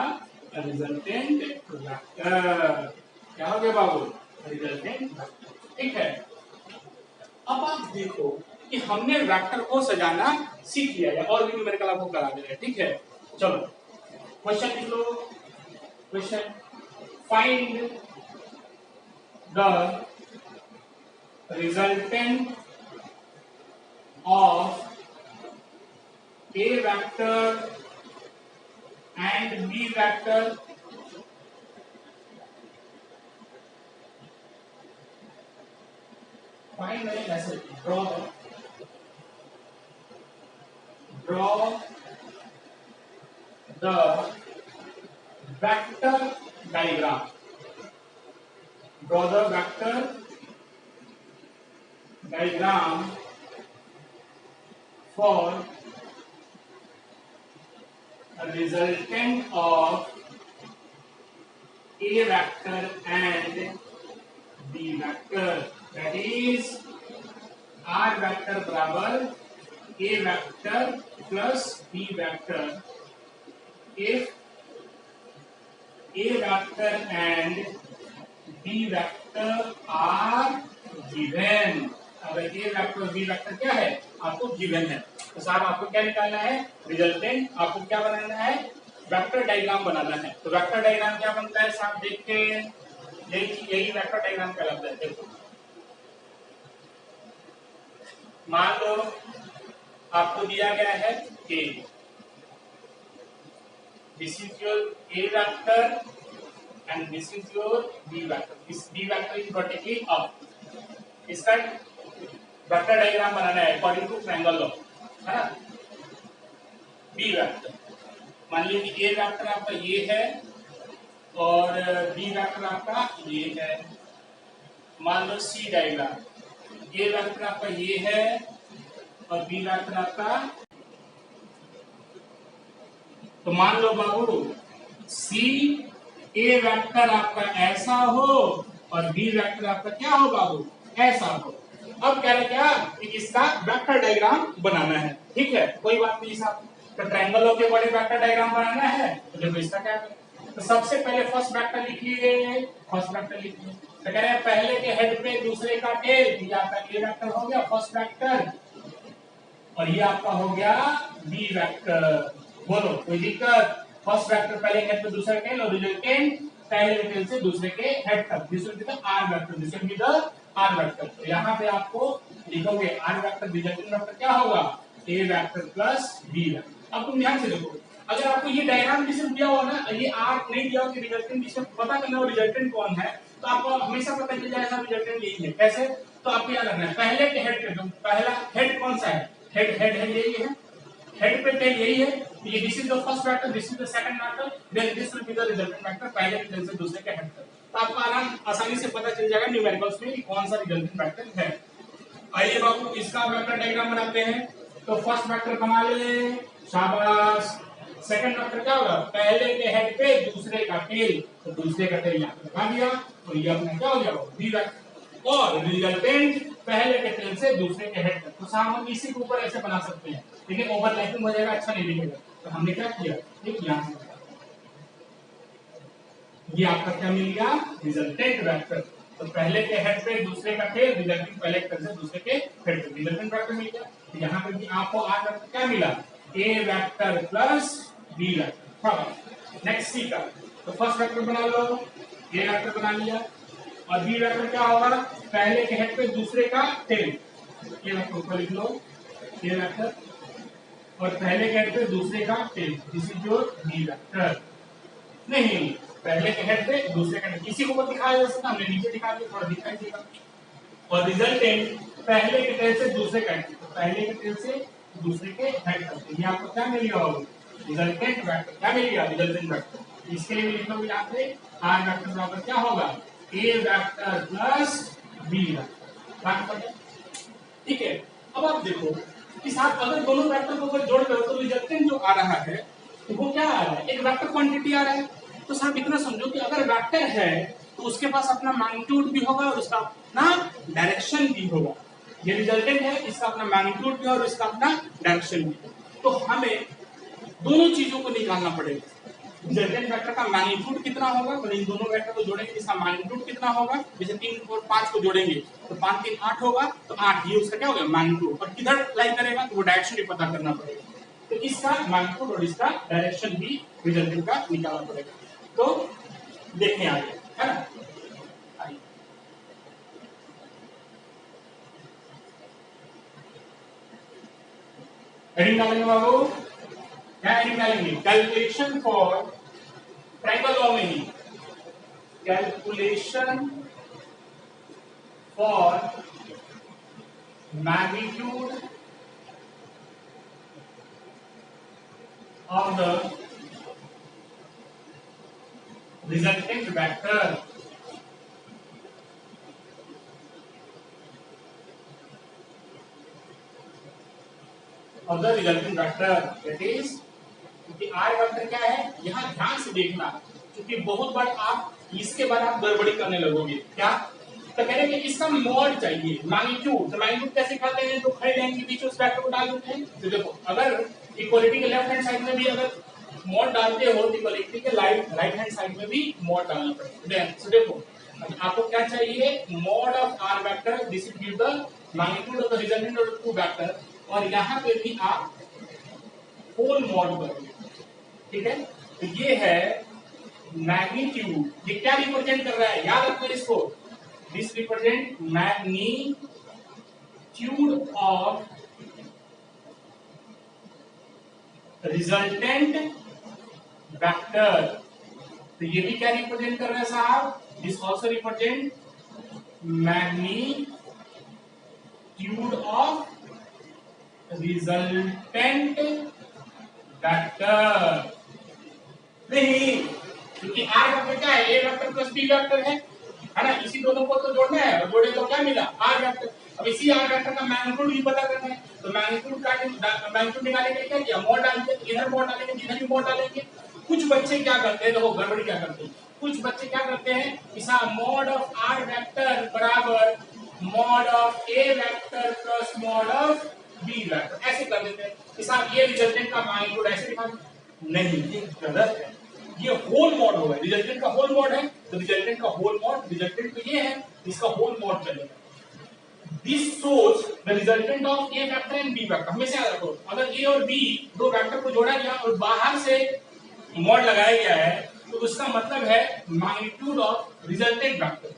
रिजल्टेंट वेक्टर। क्या हो गया बाबू, रिजल्टेंट वेक्टर। ठीक है, अब आप देखो कि हमने वेक्टर को सजाना सीख लिया है, और भी न्यूमेरिकल आपको करा दे रहे हैं। ठीक है, चलो क्वेश्चन लिख लो, question find the resultant of A vector and B vector find ऐसे draw the vector diagram, draw the vector diagram for a resultant of A vector and B vector, that is R vector बराबर A vector plus B vector if A vector and B vector are given। अगर A vector और B vector क्या है, आपको given है, तो साहब आपको क्या निकालना है, रिजल्टेंट। आपको क्या बनाना है, वेक्टर डायग्राम बनाना है। तो वेक्टर डायग्राम क्या बनता है साहब, देखते हैं। यही वेक्टर डायग्राम कहलाता है। देखो मान लो आपको दिया गया है A, this is your A vector and this is your B vector. This B vector is vertically up. इसका वेक्टर डायग्राम बनाना है अकॉर्डिंग टू ट्रायंगल लॉ, है ना। बी वेक्टर मान लीजिए कि ए वेक्टर आपका ये है और बी वेक्टर आपका ये है। मान लो सी डायग्राम, ए वेक्टर आपका ये है और बी वेक्टर आपका। तो मान लो बाबू सी ए वेक्टर आपका ऐसा हो और बी वेक्टर आपका क्या हो बाबू, ऐसा हो। अब कह रहे क्या कि इसका वेक्टर डायग्राम बनाना है, ठीक है, कोई बात नहीं साहब। तो ट्रायंगल के बड़े वेक्टर डायग्राम बनाना है, तो देखो इसका क्या करें। तो सबसे पहले फर्स्ट वेक्टर लिख लिए, फर्स्ट वेक्टर लिख लिए। तो कह रहे हैं पहले के हेड पे दूसरे का टेल, ये आपका ए वेक्टर हो गया फर्स्ट वेक्टर और ये आपका हो गया बी वेक्टर। बोलो कोई दिक्कत। फर्स्ट वेक्टर पहले हेड पे दूसरा टेल और रिजल्टेंट पहले के टेल से दूसरे के हेड तक। This will be the R vector, this will be the R vector. तो यहाँ पे आपको लिखोगे आर वेक्टर रिजल्टेंट वेक्टर क्या होगा, ए वेक्टर प्लस बी वेक्टर। अब तुम ध्यान से देखो, अगर आपको ये डायग्राम जिसमें दिया हुआ ना, ये आर नहीं दिया हो कि रिजल्टेंट जिसमें पता करना हो रिजल्टेंट कौन है, तो आपको हमेशा पता चल जाएगा रिजल्टेंट यही है। कैसे, तो आपको याद रखना है पहले के हेड पे, पहला हेड कौन सा है, हेड हेड है यही है, हेड पे टेल यही है। ये this is the first vector, this is the second vector, then this will be the resultant vector पहले के टेल से दूसरे के हेड तक। तो आपको आसानी से पता चल जाएगा न्यूमेरिकल्स में कि कौन सा रिजल्टेंट वेक्टर है। आइए बाबू इसका वेक्टर डायग्राम बनाते हैं। तो फर्स्ट वेक्टर बना ले, शाबाश। सेकंड वेक्टर क्या होगा, पहले के हेड पे दूसरे का टेल, तो दूसरे का टेल यहाँ पे लगा दिया, तो ये अपना क्या हो गया बी वेक्टर। और रिजल्टेंट पहले के टेल से दूसरे के हेड तक। तो साहब हम इसी के ऊपर ऐसे बना सकते हैं, लेकिन ओवरलैपिंग हो जाएगा, अच्छा नहीं दिखेगा। तो हमने क्या किया, एक यहाँ से ये आपका क्या मिल गया, रिजल्टेंट वेक्टर। तो पहले के हेड पे दूसरे का टेल, रिजल्टेंट पहले के हेड से दूसरे के हेड पे, रिजल्टेंट वेक्टर मिल गया। तो यहाँ पे भी आपको आर वेक्टर क्या मिला, ए वेक्टर प्लस बी वेक्टर। हाँ नेक्स्ट सी का, तो फर्स्ट वेक्टर बना लो, ए वेक्टर बना लिया और बी वेक्टर क्या होगा, पहले के हेड पे दूसरे का टेल, ये वेक्टर ऊपर लिख लो, ए वेक्टर और पहले के हेड पे दूसरे का tail, this is your B vector. नहीं, पहले के हेड पे दूसरे का टेल, इसी को ऊपर दिखाया जा सकता, हमने नीचे दिखा दिया, थोड़ा दिखाई देगा। और रिजल्टेंट पहले के टेल से दूसरे का टेल, पहले के टेल से दूसरे के हेड तक। ये आपको क्या मिल गया, रिजल्टेंट वेक्टर। क्या मिल गया, रिजल्टेंट वेक्टर। इसके लिए लिख लो यहाँ पे आर वेक्टर बराबर क्या होगा, ए वेक्टर प्लस बी वेक्टर। ठीक है, अब आप देखो कि साथ अगर दोनों वेक्टर को अगर जोड़ करो तो रिजल्टेंट जो आ रहा है तो वो क्या आ रहा है, एक वेक्टर क्वांटिटी आ रहा है। तो साहब इतना समझो कि अगर वेक्टर है तो उसके पास अपना मैग्नीट्यूड भी होगा और उसका अपना डायरेक्शन भी होगा। ये रिजल्टेंट है, इसका अपना मैग्नीट्यूड भी और इसका अपना डायरेक्शन भी। तो हमें दोनों चीजों को निकालना पड़ेगा। रिजल्टेंट वेक्टर का मैग्नीट्यूड कितना होगा, तो इन दोनों वेक्टर को जोड़ेंगे, इसका मैग्नीट्यूड कितना होगा, जैसे 3 और 5 को जोड़ेंगे तो 5 3 8 होगा, तो 8 ये उसका क्या होगा मैग्नीट्यूड। और किधर लाई करेगा तो वो डायरेक्शन भी पता करना पड़ेगा। तो इसका मैग्नीट्यूड और इसका डायरेक्शन भी रिजल्टेंट का निकालना पड़ेगा। तो देखने आगे, है ना। हेडिंग डालेंगे बाबू, क्या हेडिंग डालेंगे, कैलकुलेशन फॉर ट्रायंगल लॉ में ही, calculation for magnitude of the resultant vector of the resultant vector, that is क्योंकि r वेक्टर क्या है, यहाँ ध्यान से देखना, क्योंकि बहुत बार आप इसके बाद आप गड़बड़ी करने लगोगे। क्या, तो कह रहे हैं कि इसका मॉड चाहिए, मैग्नीट्यूड। तो मैग्नीट्यूड कैसे करते हैं, तो खड़े लाइन के बीच उस वेक्टर को डाल देते हैं। तो देखो अगर इक्वालिटी के लेफ्ट हैंड साइड में भी अगर मॉड डालते हो तो इक्वालिटी के राइट हैंड साइड में भी मॉड डालना पड़ेगा। तो देखो आपको क्या चाहिए, mod of R vector, this will give the magnitude of the resultant of two vector और यहाँ पे भी आप होल मॉड करोगे, ठीक है। तो ये है मैग्नीट्यूड। ये क्या रिप्रेजेंट कर रहा है, याद रखो इसको, this represent magnitude of resultant vector. तो ये भी क्या रिप्रेजेंट कर रहा है साहब, this also represent magnitude of resultant vector. नहीं, क्योंकि आर वेक्टर क्या है, ए वेक्टर प्लस बी वेक्टर है ना, इसी दोनों को तो जोड़ना है, और जोड़े तो क्या मिला, आर वेक्टर। अब इसी आर वेक्टर का मैग्नीट्यूड भी पता करना है, तो मैग्नीट्यूड का मैग्नीट्यूड निकालने के लिए क्या किया, मॉड डालेंगे, इधर मॉड डालेंगे, इधर भी मॉड डालेंगे। कुछ बच्चे क्या करते हैं, देखो गड़बड़ी क्या करते हैं, कुछ बच्चे क्या करते हैं, इसा मॉड ऑफ आर वेक्टर बराबर mod of A vector plus mod of B vector, ऐसे कर देते हैं। इसा ये रिजल्टेंट का मैग्नीट्यूड ऐसे दिखाते, नहीं ये गलत है, ये होल मॉड होगा, रिजल्टेंट का होल मॉड है, तो रिजल्टेंट का होल मॉड, रिजल्टेंट तो ये है, इसका होल मॉड चलेगा। This shows the resultant of A vector and B vector। हमेशा याद रखो, अगर A और B दो वेक्टर को जोड़ा गया और बाहर से मॉड लगाया गया है, तो उसका मतलब है मैग्नीट्यूड ऑफ रिजल्टेंट वेक्टर।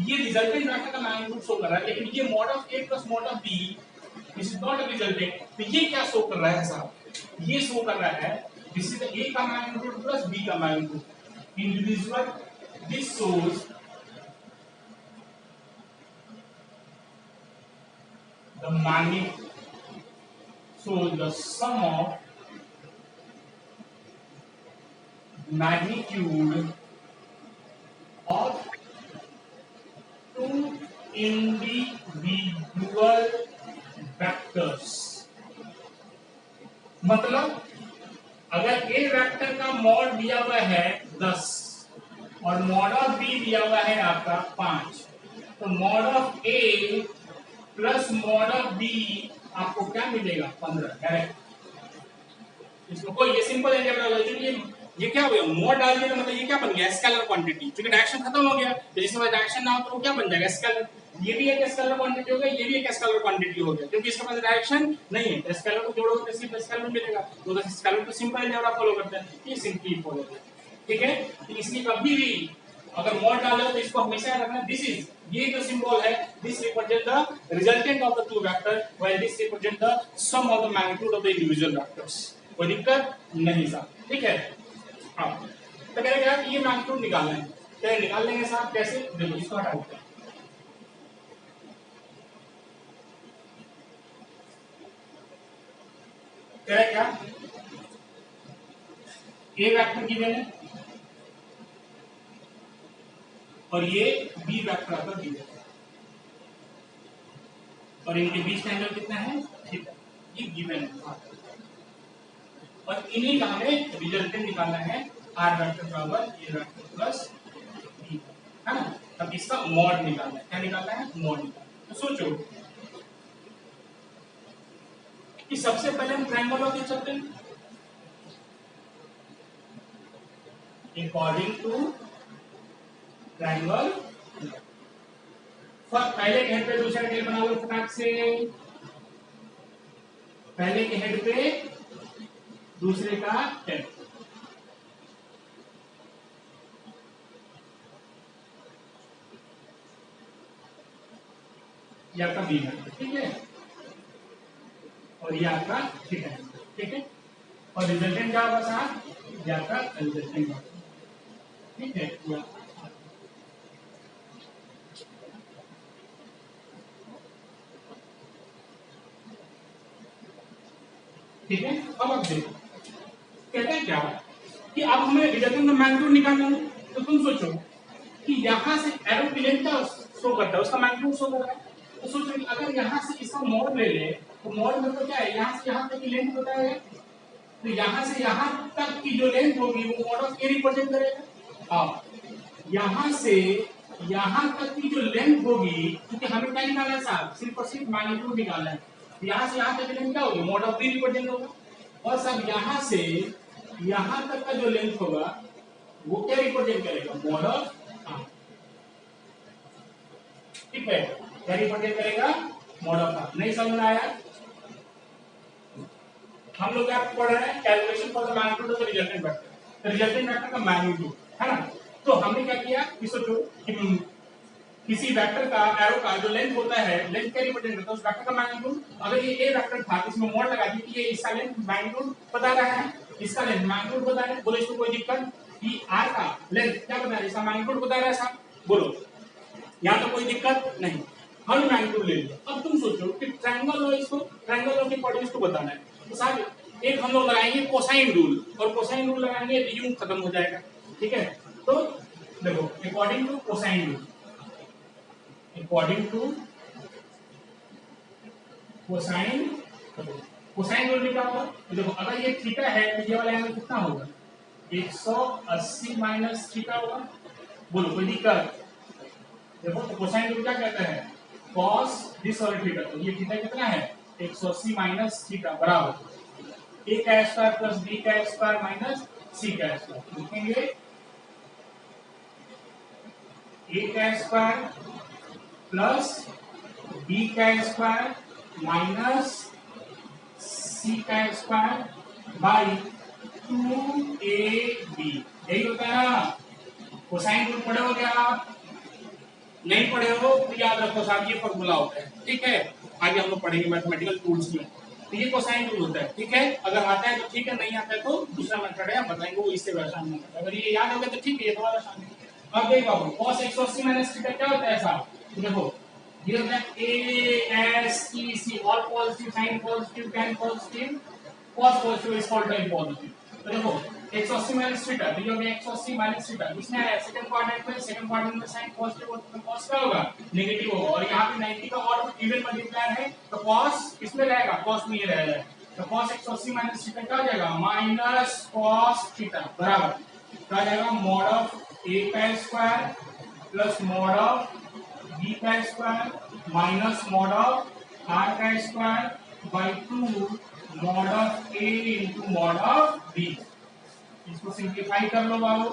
ये रिजल्टेंट वेक्टर का मैग्नीट्यूड शो कर रहा है, लेकिन ये mod of A plus mod of B this is not a resultant. तो ये क्या शो कर रहा है साहब, ये शो कर रहा है दिस इज A का मैग्नीट्यूड प्लस B का magnitude individual. This shows the magnitude, so the sum of magnitude of two individual vectors। मतलब अगर A वेक्टर का मॉड दिया हुआ है 10 और मॉड ऑफ B दिया हुआ है आपका 5, तो mod of A plus mod of B आपको क्या मिलेगा, 15 डायरेक्ट। इसको कोई ये सिंपल अलजेब्रा है, ये क्या हो गया, मॉड डाल दिया, मतलब ये क्या बन गया, स्केलर क्वांटिटी, क्योंकि डायरेक्शन खत्म हो गया, तो जिसके बाद डायरेक्शन ना हो तो वो क्या बन जाएगा, स्केलर। ये भी एक स्केलर क्वांटिटी हो गया, ये भी एक स्केलर क्वांटिटी हो गया, क्योंकि इसके पास डायरेक्शन नहीं है, तो स्केलर को जोड़ोगे तो सिर्फ स्केलर मिलेगा, तो स्केलर तो सिंपल अलजेब्रा फॉलो करते हैं, ये सिंपली फॉलो करते हैं, ठीक है। तो इसकी कभी भी अगर मॉड डालो तो इसको हमेशा रखना, दिस इज, ये जो सिंबल है, this represent the resultant of the two vector, while this represent the sum of the magnitude of the individual vectors. कोई दिक्कत नहीं साहब, ठीक है। हाँ, तो कह रहे हैं कि ये मैग्नीट्यूड निकालना है, तो निकाल लेंगे साहब, कैसे, देखो इसको हटा देते हैं। कह रहे क्या, ए वेक्टर गिवन है और ये बी वेक्टर आपका गिवन है, और इनके बीच का एंगल कितना है, थीटा, ये गिवन है, और इन्हीं का हमें रिजल्टेंट निकालना है, आर वेक्टर बराबर ए वेक्टर प्लस बी, है ना। अब इसका मॉड निकालना है, क्या निकालना है, मॉड निकालना है। तो सोचो कि सबसे पहले हम ट्रायंगल ऑफ चलते हैं, अकॉर्डिंग टू ट्रायंगल, पहले के हेड पे दूसरे टेल बना लो फटाक से, पहले के हेड पे दूसरे का हेड, ये आपका बी है, ठीक है, और ये आपका थीटा है, ठीक है, और रिजल्टेंट क्या होगा साहब, ये आपका रिजल्टेंट होगा, ठीक है। ठीक है, अब आप देखो कहते हैं क्या कि अब हमें रिजल्टेंट का मैग्नीट्यूड निकालना है, तो तुम सोचो कि यहां से एरो की लेंथ क्या शो करता है, उसका मैग्नीट्यूड शो कर रहा है, तो सोचो कि अगर यहां से इसका मॉड ले ले, तो मॉड में तो क्या है, यहां से यहां तक की लेंथ होता है, तो यहां से यहां तक की जो लेंथ होगी वो मॉड ऑफ ए रिप्रेजेंट करेगा। हाँ, यहां से यहां तक की जो लेंथ होगी, क्योंकि हमें क्या निकालना है साहब, सिर्फ और सिर्फ मैग्नीट्यूड निकालना है, यहां से यहां तक की लेंथ क्या होगी, मॉड ऑफ बी रिप्रेजेंट होगा, और सब यहां से यहां तक का जो लेंथ होगा वो क्या रिप्रेजेंट करेगा, मॉड ऑफ, ठीक है, क्या रिप्रेजेंट करेगा, मॉड ऑफ। नहीं समझ में आया, हम लोग क्या पढ़ रहे हैं, calculation for the magnitude of the resultant vector, resultant vector का मैग्नीट्यूड, है ना। तो हमने क्या किया कि सोचो कि किसी वेक्टर का एरो का जो लेंथ होता है, लेंथ क्या रिप्रेजेंट करता है उस वेक्टर का मैग्नीट्यूड। अगर ये ए वेक्टर था इसमें मोड लगा दी कि ये इसका लेंथ मैग्नीट्यूड बता रहा है, इसका लेंथ मैग्नीट्यूड बता रहा है, बोलो इसमें कोई दिक्कत कि आर का लेंथ क्या बता रहा है, इसका मैग्नीट्यूड बता रहा है साहब, बोलो यहाँ तो कोई दिक्कत नहीं, हमने मैग्नीट्यूड ले लिया। अब तुम सोचो कि ट्रायंगल लो, इसको ट्रायंगल लो की कोऑर्डिनेट्स को बताना है, तो साहब एक हम लोग लगाएंगे कोसाइन रूल, और कोसाइन रूल लगाएंगे तो यूं खत्म हो जाएगा, ठीक है। तो देखो according to cosine rule, according to cosine, cosine rule में क्या होगा, तो देखो अगर ये थीटा है तो ये वाला एंगल कितना होगा, 180 माइनस थीटा होगा, बोलो कोई दिक्कत। देखो तो कोसाइन रूल क्या कहता है, cos दिस और थीटा, तो ये थीटा कितना है 180 माइनस थीटा बराबर a का स्क्वायर प्लस b का स्क्वायर माइनस c का स्क्वायर, लिखेंगे a का स्क्वायर प्लस b का स्क्वायर माइनस c का स्क्वायर बाई 2ab, यही होता है ना। कोसाइन रूल पढ़े हो गया आप, नहीं पढ़े हो तो याद रखो साहब ये फॉर्मूला होता है, ठीक है। आगे हम लोग पढ़ेंगे मैथमेटिकल टूल्स में, तो ये कोसाइन रूल होता है, ठीक है। अगर आता है तो ठीक है, नहीं आता है तो दूसरा मेथड है, हम बताएंगे वो इससे आसान नहीं है। अगर ये याद हो गया तो ठीक है, ये तो आसान है। अब देखो cos 180 माइनस थीटा क्या होता है साहब, तो देखो ये होता है a s t c, all positive, sine positive, tan positive, cos positive is called tan positive. तो देखो 180 माइनस थीटा, तो ये हो गया 180 माइनस थीटा, इसमें है सेकंड क्वाड्रेंट में, सेकंड क्वाड्रेंट में साइन पॉजिटिव होता है तो cos क्या होगा नेगेटिव होगा, और यहाँ पे 90 का और इवन मल्टीप्लायर है तो cos किसमें रहेगा, cos में ही रहेगा, तो cos 180 माइनस थीटा क्या हो जाएगा माइनस cos थीटा बराबर क्या हो जाएगा मॉड ऑफ a का square plus mod of b का square minus mod of r का square by 2 mod of a into mod of b। इसको सिंप्लीफाई कर लो बाबू,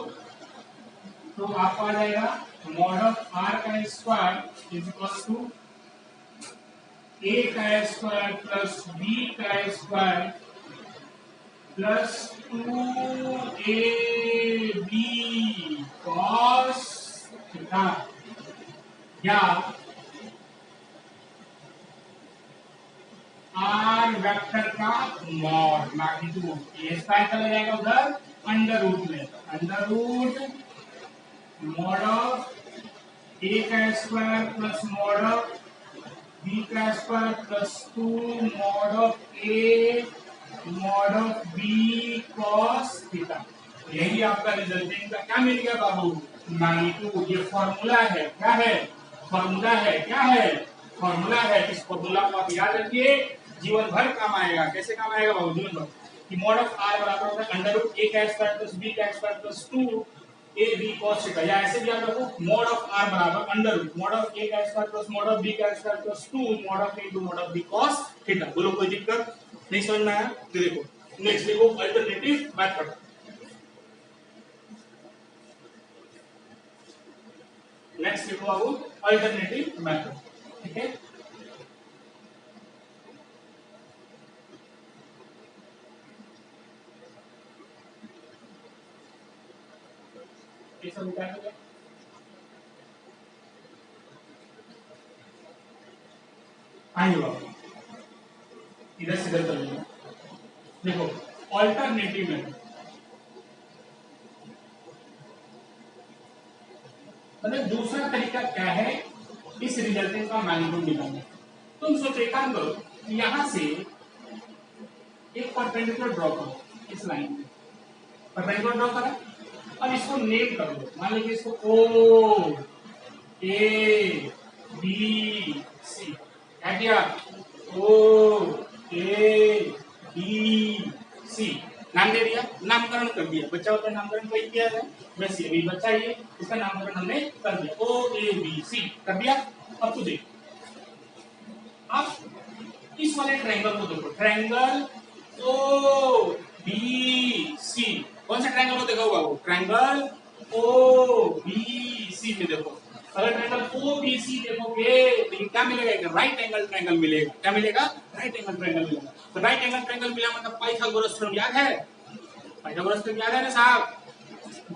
तो आपको आ जाएगा मॉड ऑफ r का square is equal to a का स्क्वायर प्लस b का square plus 2ab cos theta, या r वेक्टर का मॉड मैग्नीट्यूड, ये स्क्वायर चला जाएगा उधर अंडर रूट में, under root mod of a का square plus mod of b का square plus 2 mod of a mod of b cos theta, यही आपका रिजल्टेंट का क्या मिल गया बाबू मैग्नीट्यूड। ये फॉर्मूला है, क्या है फॉर्मूला है, क्या है फॉर्मूला है। इस फॉर्मूला को आप याद रखिए, जीवन भर काम आएगा। कैसे काम आएगा बाबू जीवन भर, कि मॉड ऑफ r बराबर होता है अंडर रूट a का स्क्वायर प्लस b का square plus 2ab cos theta, या ऐसे भी याद रखो मॉड ऑफ r बराबर under root mod of a का square plus mod of b का square plus 2 mod of a into mod of b cos theta. बोलो कोई दिक्कत नहीं समझ में आया, तो देखो नेक्स्ट देखो अल्टरनेटिव मेथड। नेक्स्ट देखो बाबू अल्टरनेटिव मेथड, ठीक है। ये सब क्या है, आइए बाबू इधर से इधर चलेंगे। देखो अल्टरनेटिव मेथड मतलब दूसरा तरीका क्या है इस रिजल्टेंट का मैग्नीट्यूड निकालने। तुम सोचो एक काम करो, यहां से एक परपेंडिकुलर ड्रॉ करो, इस लाइन में परपेंडिकुलर ड्रॉ करा, अब इसको नेम कर दो, मान लीजिए इसको ओ ए बी सी, क्या किया ओ ए बी सी नाम दे दिया, नामकरण कर दिया। बच्चा होता है नामकरण कोई किया है, वैसे अभी बच्चा ये इसका नामकरण हमने कर दिया, ओ ए बी सी कर दिया। अब तो देख आप इस वाले ट्रायंगल को देखो, ट्रायंगल ओ बी सी, कौन सा ट्रायंगल को देखा होगा वो ट्रायंगल ओ बी सी में देखो। अगर ट्रायंगल ओ बी सी देखोगे तो क्या मिलेगा, एक राइट एंगल ट्रायंगल मिलेगा। क्या मिलेगा, राइट एंगल ट्रायंगल मिला। तो राइट एंगल ट्रायंगल मिला मतलब पाइथागोरस थ्योरम याद है? पाइथागोरस थ्योरम याद है ना साहब?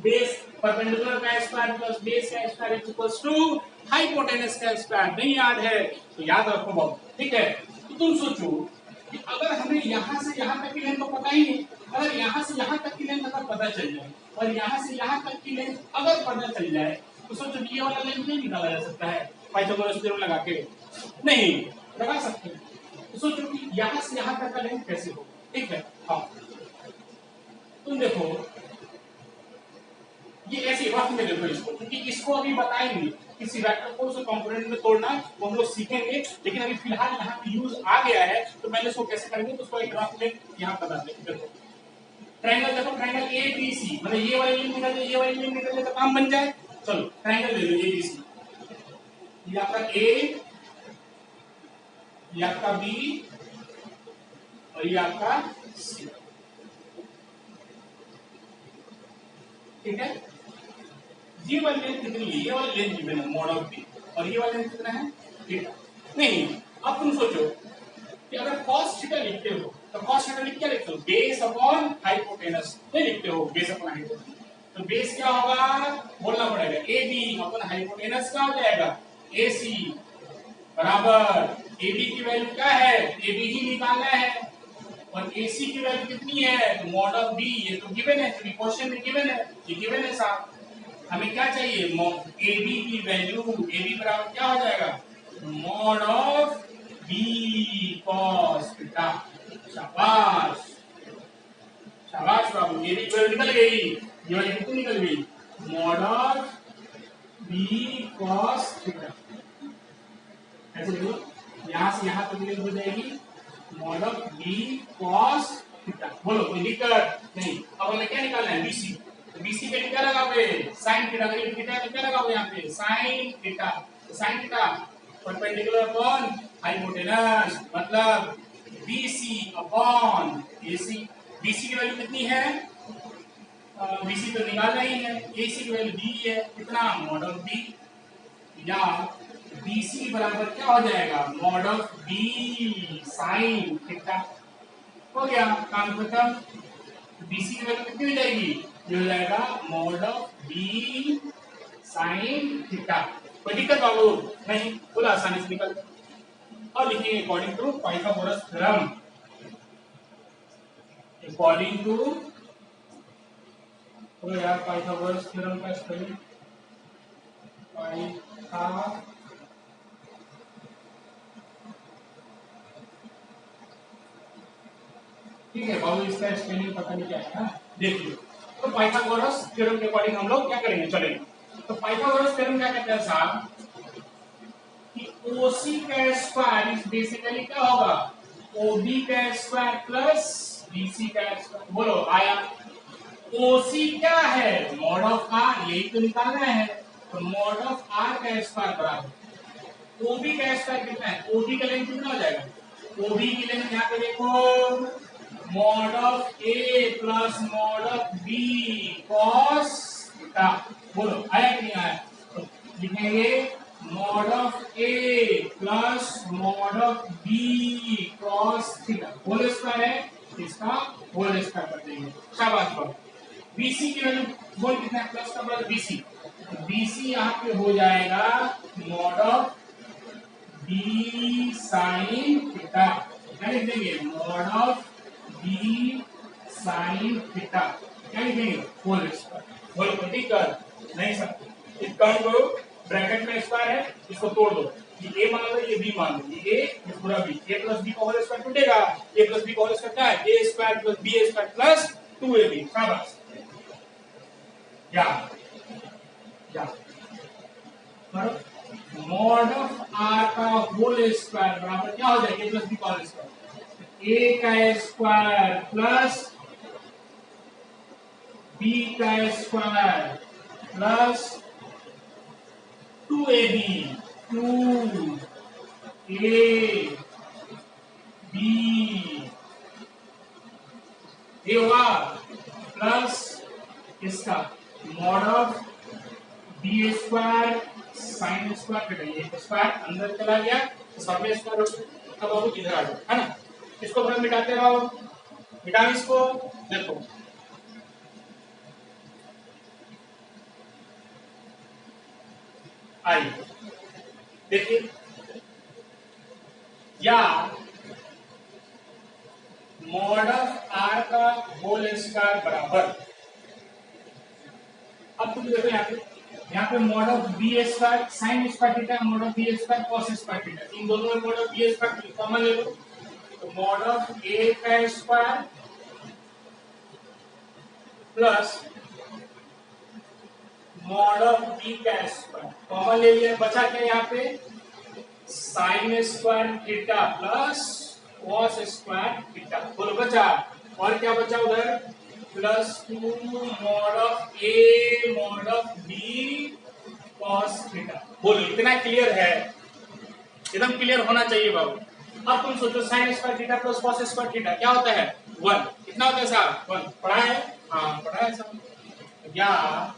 बेस परपेंडिकुलर का स्क्वायर प्लस बेस का स्क्वायर इक्वल्स टू हाइपोटेनस का स्क्वायर। नहीं याद है तो याद रखो बहुत, ठीक है? तो तुम सोचो कि अगर हमें यहां से यहां तक की लेंथ तो पता ही नहीं, अगर यहां से यहां तक की लेंथ अगर पता चल जाए और यहां से यहां तक की लेंथ अगर पता चल जाए तो सोचो ये वाला लेंथ नहीं निकाला जा सकता है पाइथागोरस थ्योरम लगा के? नहीं लगा सकते। तो सोचो कि यहां से यहां तक का लेंथ कैसे हो, ठीक है? हाँ तुम देखो ये ऐसे रफ में देखो इसको, क्योंकि इसको अभी बताएंगे किसी वेक्टर को उसको कंपोनेंट में तोड़ना वो हम लोग सीखेंगे, लेकिन अभी फिलहाल यहाँ पे यूज आ गया है तो मैंने इसको कैसे करेंगे तो उसको एक रफ में यहाँ बता देंगे। देखो ट्रायंगल, देखो ट्रायंगल ए बी सी, मतलब ये वाली लाइन निकल जाए ये वाली लाइन निकल जाए तो काम बन जाए। चलो ट्रायंगल ले लो ए बी सी, ये आपका ए, ये आपका बी और ये आपका सी, ठीक है? ये वाली लेंथ कितनी है? ये वाली लेंथ गिवन है मॉड ऑफ बी, और ये वाली लेंथ कितना है? थीटा। नहीं अब तुम सोचो कि अगर cos थीटा लिखते हो तो cos थीटा लिख क्या लिखते हो? बेस अपॉन हाइपोटेनस नहीं लिखते हो, बेस अपॉन हाइपोटेनस। तो बेस क्या होगा बोलना पड़ेगा, ए बी अपॉन हाइपोटेनस क्या हो जाएगा? ए सी बराबर ए बी की वैल्यू क्या है? ए बी ही निकालना है, और ए सी की वैल्यू कितनी है? Mod of B. ये तो गिवन है क्योंकि क्वेश्चन में गिवन है, ये गिवन है साहब। हमें क्या चाहिए? ए बी की वैल्यू, ए बी बराबर क्या हो जाएगा? Mod of B cos theta. शाबाश शाबाश बाबू, ए बी की वैल्यू निकल गई। ये वाली कितनी निकल गई? Mod of B cos theta. ऐसे देखो यहां से यहां तक लिंक हो जाएगी mod of B cos theta. बोलो कोई दिक्कत नहीं। अब हमें क्या निकालना है? बीसी। बीसी पे क्या लगाओगे? Sine theta. अगर थीटा है तो क्या लगाओगे यहाँ पे? Sine theta. Sine theta perpendicular upon hypotenuse, मतलब बीसी अपॉन एसी। बीसी की वैल्यू कितनी है? बीसी तो निकालना ही है, एसी की वैल्यू दी है कितना? मॉड ऑफ बी, या बीसी बराबर क्या हो जाएगा? Mod of B sine theta. हो गया काम खत्म। बीसी की वैल्यू कितनी हो जाएगी? ये हो जाएगा mod of B sine theta. कोई दिक्कत बाबू? नहीं, पूरा आसानी से निकल। और लिखेंगे according to Pythagoras theorem. According to तो यार पाइथागोरस थ्योरम का स्पेलिंग पाइथा, ठीक है बाबू, इसका स्पेलिंग पता नहीं क्या है ना, देख लो। तो पाइथागोरस थ्योरम के अकॉर्डिंग हम लोग क्या करेंगे, चलेंगे। तो पाइथागोरस थ्योरम क्या कहते हैं साहब कि ओसी का स्क्वायर इज बेसिकली क्या होगा? ओबी का स्क्वायर प्लस बीसी का स्क्वायर। बोलो आया? ओसी क्या है? मॉड ऑफ आर, यही तो निकालना है। तो मॉड ऑफ आर का स्क्वायर बराबर ओबी का स्क्वायर कितना है? ओबी का लेंथ कितना हो जाएगा? ओबी की लेंथ यहाँ पे देखो, mod of A plus mod of B cos theta. बोलो आया कि नहीं आया? तो लिखेंगे mod of A plus mod of B cos theta. Whole square है, इसका होल स्क्वायर कर देंगे। शाबाश बाबू। बीसी की वैल्यू बोल कितना है? प्लस का प्लस बीसी, बीसी यहाँ पे हो जाएगा mod of B sine theta. क्या लिख देंगे? Mod of B sine theta. क्या लिख देंगे? Whole square. होल को ठीक कर नहीं सकते, एक काम करो, ब्रैकेट में स्क्वायर है इसको तोड़ दो, ये ए मान लो, ये बी मान लो, ये ए पूरा बी, ए प्लस बी का होल स्क्वायर टूटेगा, ए प्लस बी का होल स्क्वायर क्या है? A square plus B square plus 2ab। शाबाश, या मॉड ऑफ आर का होल स्क्वायर बराबर क्या हो जाएगा? ए प्लस बी का होल स्क्वायर, ए का स्क्वायर प्लस बी का स्क्वायर प्लस 2ab, 2ab ये होगा प्लस इसका mod of B square sine square, ये स्क्वायर अंदर चला गया तो सब में स्क्वायर हो गया, अब बाबू इधर आ जाओ, है ना। इसको थोड़ा मिटाते रहो, मिटाओ इसको। देखो आइए देखिए, या मॉड ऑफ आर का होल स्क्वायर बराबर, अब तुम देखो यहाँ पे mod of B square sine square theta, mod of B square cos square theta, इन दोनों में mod of B square common ले लो, तो मॉड ऑफ ए का square plus mod of B का स्क्वायर कॉमन ले लिया, बचा क्या यहाँ पे sine square theta plus cos square theta, बोलो बचा, और क्या बचा उधर plus 2 mod of A mod of B cos theta. बोलो इतना क्लियर है, एकदम क्लियर होना चाहिए बाबू। अब तुम सोचो sign square theta plus cos square theta क्या होता है 1, कितना होता है साहब 1, पढ़ा है, हाँ पढ़ा है साहब। या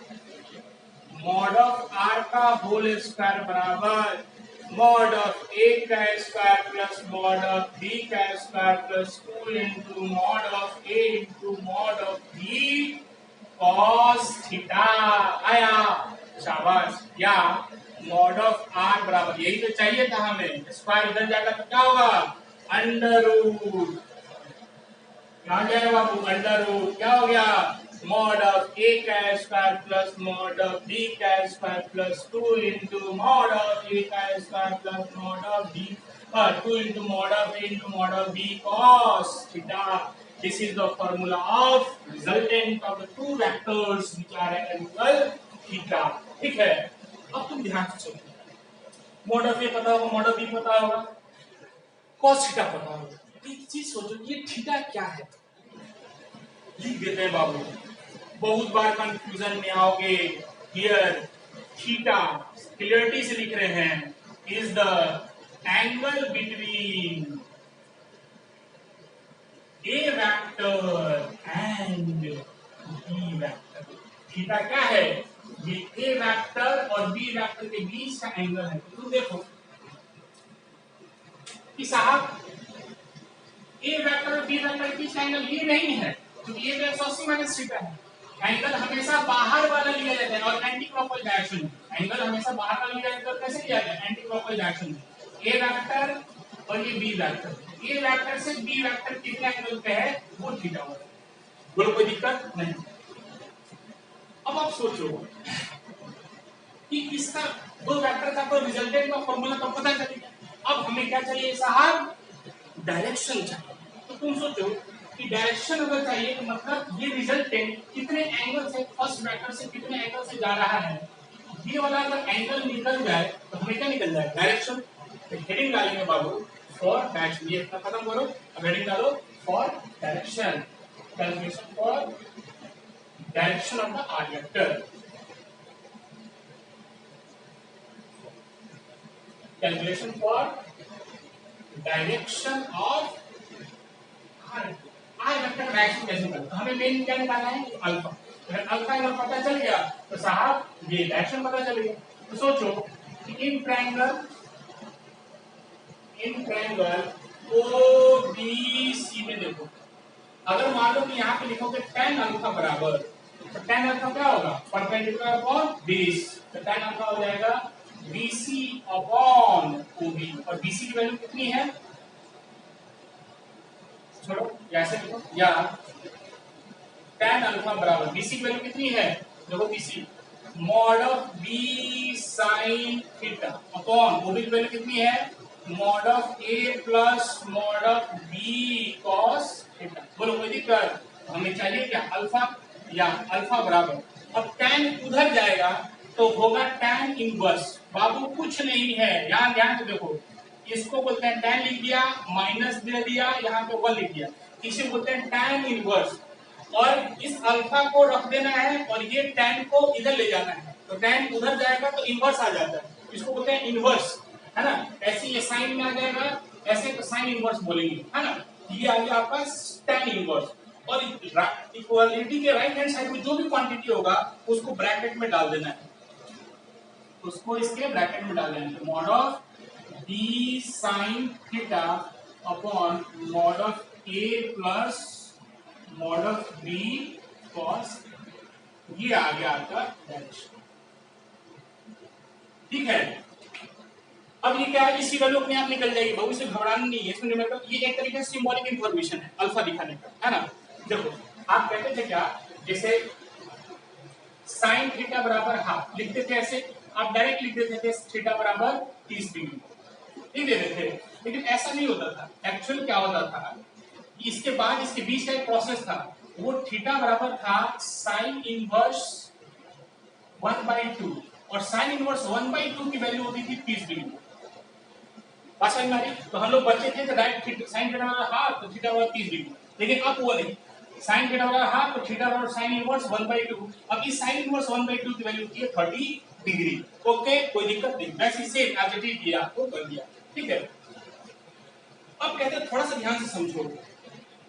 मॉड ऑफ आर का होल स्क्वायर बराबर मॉड ऑफ ए का square plus mod of B का square plus 2 into mod of A into mod of B cos theta. आया, शाबाश। या मॉड ऑफ आर बराबर, यही तो चाहिए था हमें, स्क्वायर इधर जाएगा तो क्या होगा अंडर रूट, क्या हो जाएगा बाबू अंडर रूट, क्या हो गया मॉड ऑफ ए का square plus mod of B का square plus 2 into mod of A का square plus mod of B 2 into mod of A into mod of B cos theta. This is the formula of resultant of the two vectors which are at angle theta. ठीक है, अब तुम ध्यान से सुनो, mod of ए पता होगा, mod of B पता होगा, कॉस थीटा पता होगा। एक चीज सोचो, ये थीटा क्या है, लिख देते हैं बाबू, बहुत बार कंफ्यूजन में आओगे। हियर थीटा क्लियरिटी से लिख रहे हैं is the angle between A vector and B vector. Theta क्या है, ये ए वेक्टर और बी वेक्टर के बीच का एंगल है। तो तुम देखो कि साहब ए वेक्टर और बी वेक्टर के बीच का एंगल ये नहीं है, क्योंकि ये 180 माइनस थीटा है। एंगल हमेशा बाहर वाला लिया जाता है और एंटी क्लॉकवाइज डायरेक्शन में, एंगल हमेशा बाहर वाला लिया जाता है, कैसे लिया जाता है एंटी क्लॉकवाइज डायरेक्शन में। ए वेक्टर और ये बी वेक्टर, ए वेक्टर से बी वेक्टर कितने एंगल पे है वो थीटा होगा, बोलो कोई दिक्कत नहीं। अब आप सोचो कि इसका दो वेक्टर का तो रिजल्टेंट का फॉर्मूला तो पता चलेगा, अब हमें क्या चाहिए साहब डायरेक्शन चाहिए। तो तुम सोचो कि डायरेक्शन अगर चाहिए तो मतलब ये रिजल्टेंट कितने एंगल से फर्स्ट वेक्टर से कितने एंगल से जा रहा है, ये वाला अगर एंगल निकल जाए तो हमें क्या निकल जाए डायरेक्शन। तो हेडिंग डालेंगे बाबू फॉर डायरेक्शन, ये इतना खत्म करो, अब हेडिंग डालो for direction, calculation for direction of the R vector, calculation for direction of R vector का डायरेक्शन कैसे निकालना, तो हमें मेन क्या निकालना है अल्फा। अगर अल्फा अगर पता चल गया तो साहब ये डायरेक्शन पता चल गया। तो सोचो कि in triangle O B C में देखो, अगर मान लो कि यहाँ पे लिखोगे tan अल्फा बराबर, तो tan अल्फा क्या होगा परपेंडिकुलर अपॉन बेस, तो tan अल्फा हो जाएगा BC अपॉन OB, और BC की वैल्यू कितनी है, छोड़ो ऐसे लिखो, या tan अल्फा बराबर BC की वैल्यू कितनी है, देखो BC mod of B sin theta upon OB की वैल्यू कितनी है mod of A plus mod of B cos theta. बोलो कोई दिक्कत, हमें चाहिए क्या अल्फा, या अल्फा बराबर, अब tan उधर जाएगा तो होगा tan इनवर्स। बाबू कुछ नहीं है, यहाँ ध्यान से देखो, इसको बोलते हैं tan लिख दिया, माइनस दे दिया, यहाँ पे 1 लिख दिया, इसे बोलते हैं tan इनवर्स। और इस अल्फा को रख देना है और ये tan को इधर ले जाना है, तो tan उधर जाएगा तो इनवर्स आ जाता है, इसको बोलते हैं इनवर्स, है ना। ऐसे ये साइन में आ जाएगा, ऐसे तो साइन इनवर्स बोलेंगे, है ना। ये आ गया आपका tan इनवर्स, और इक्वालिटी के राइट हैंड साइड में जो भी क्वांटिटी होगा उसको ब्रैकेट में डाल देना है, उसको इसके ब्रैकेट में डाल देना है। Mod of B sine theta upon mod of A plus mod of B cos, ये आ गया आपका डायरेक्शन। ठीक है, अब ये क्या है, इसकी वैल्यू अपने आप निकल जाएगी, बहुत से घबराना नहीं है इसमें। मतलब ये एक तरीके से सिंबॉलिक इंफॉर्मेशन है अल्फा दिखाने का, है ना। देखो आप कहते थे क्या, जैसे साइन थीटा बराबर हाफ लिखते थे, ऐसे आप डायरेक्ट लिख देते थे थीटा बराबर 30 डिग्री, नहीं दे देते थे। लेकिन ऐसा नहीं होता था, एक्चुअल क्या होता था, इसके बाद इसके बीच का एक प्रोसेस था, वो थीटा बराबर था साइन इनवर्स 1/2, और साइन इनवर्स 1/2 की वैल्यू होती थी 30 डिग्री। बात समझ में आ रही? तो हम लोग बच्चे थे तो डायरेक्ट साइन थीटा बराबर हाफ तो थीटा बराबर 30 डिग्री, लेकिन अब वो नहीं, साइन थीटा बराबर हाफ तो थीटा बराबर साइन इनवर्स 1/2। अब इस साइन इनवर्स 1/2 की वैल्यू होती है 30 डिग्री। ओके, कोई दिक्कत नहीं, वैसे सेम एज इट इज दिया आपको कर दिया। ठीक है, अब कहते हैं थोड़ा सा ध्यान से समझो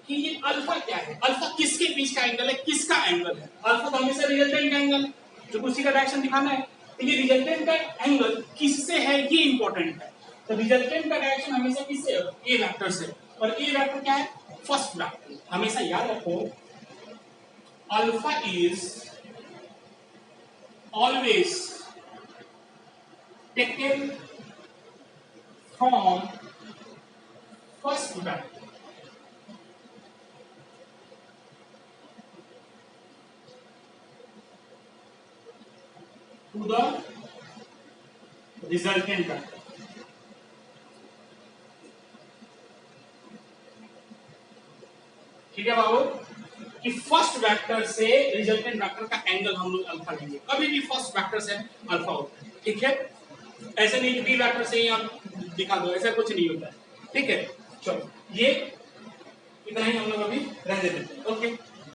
कि ये अल्फा क्या है, अल्फा किसके बीच का एंगल है, किसका एंगल है। अल्फा तो हमेशा रिजल्टेंट का एंगल है, जो उसी का डायरेक्शन दिखाना है। तो ये रिजल्टेंट का एंगल किससे है, ये इंपॉर्टेंट है। तो रिजल्टेंट का डायरेक्शन हमेशा किससे, ए वेक्टर से। और ए वेक्टर क्या है, फर्स्ट वेक्टर। हमेशा याद रखो, alpha is always taken from first vector. to the resultant vector। ठीक है बाबू, कि फर्स्ट वेक्टर से रिजल्टेंट वेक्टर का एंगल हम लोग अल्फा लेंगे, कभी भी फर्स्ट वेक्टर से अल्फा होता है। ठीक है, ऐसे नहीं कि बी वेक्टर से ही आप दिखा दो, ऐसा कुछ नहीं होता है। ठीक है, चलो ये इतना ही हम लोग अभी रहने देते हैं। ओके।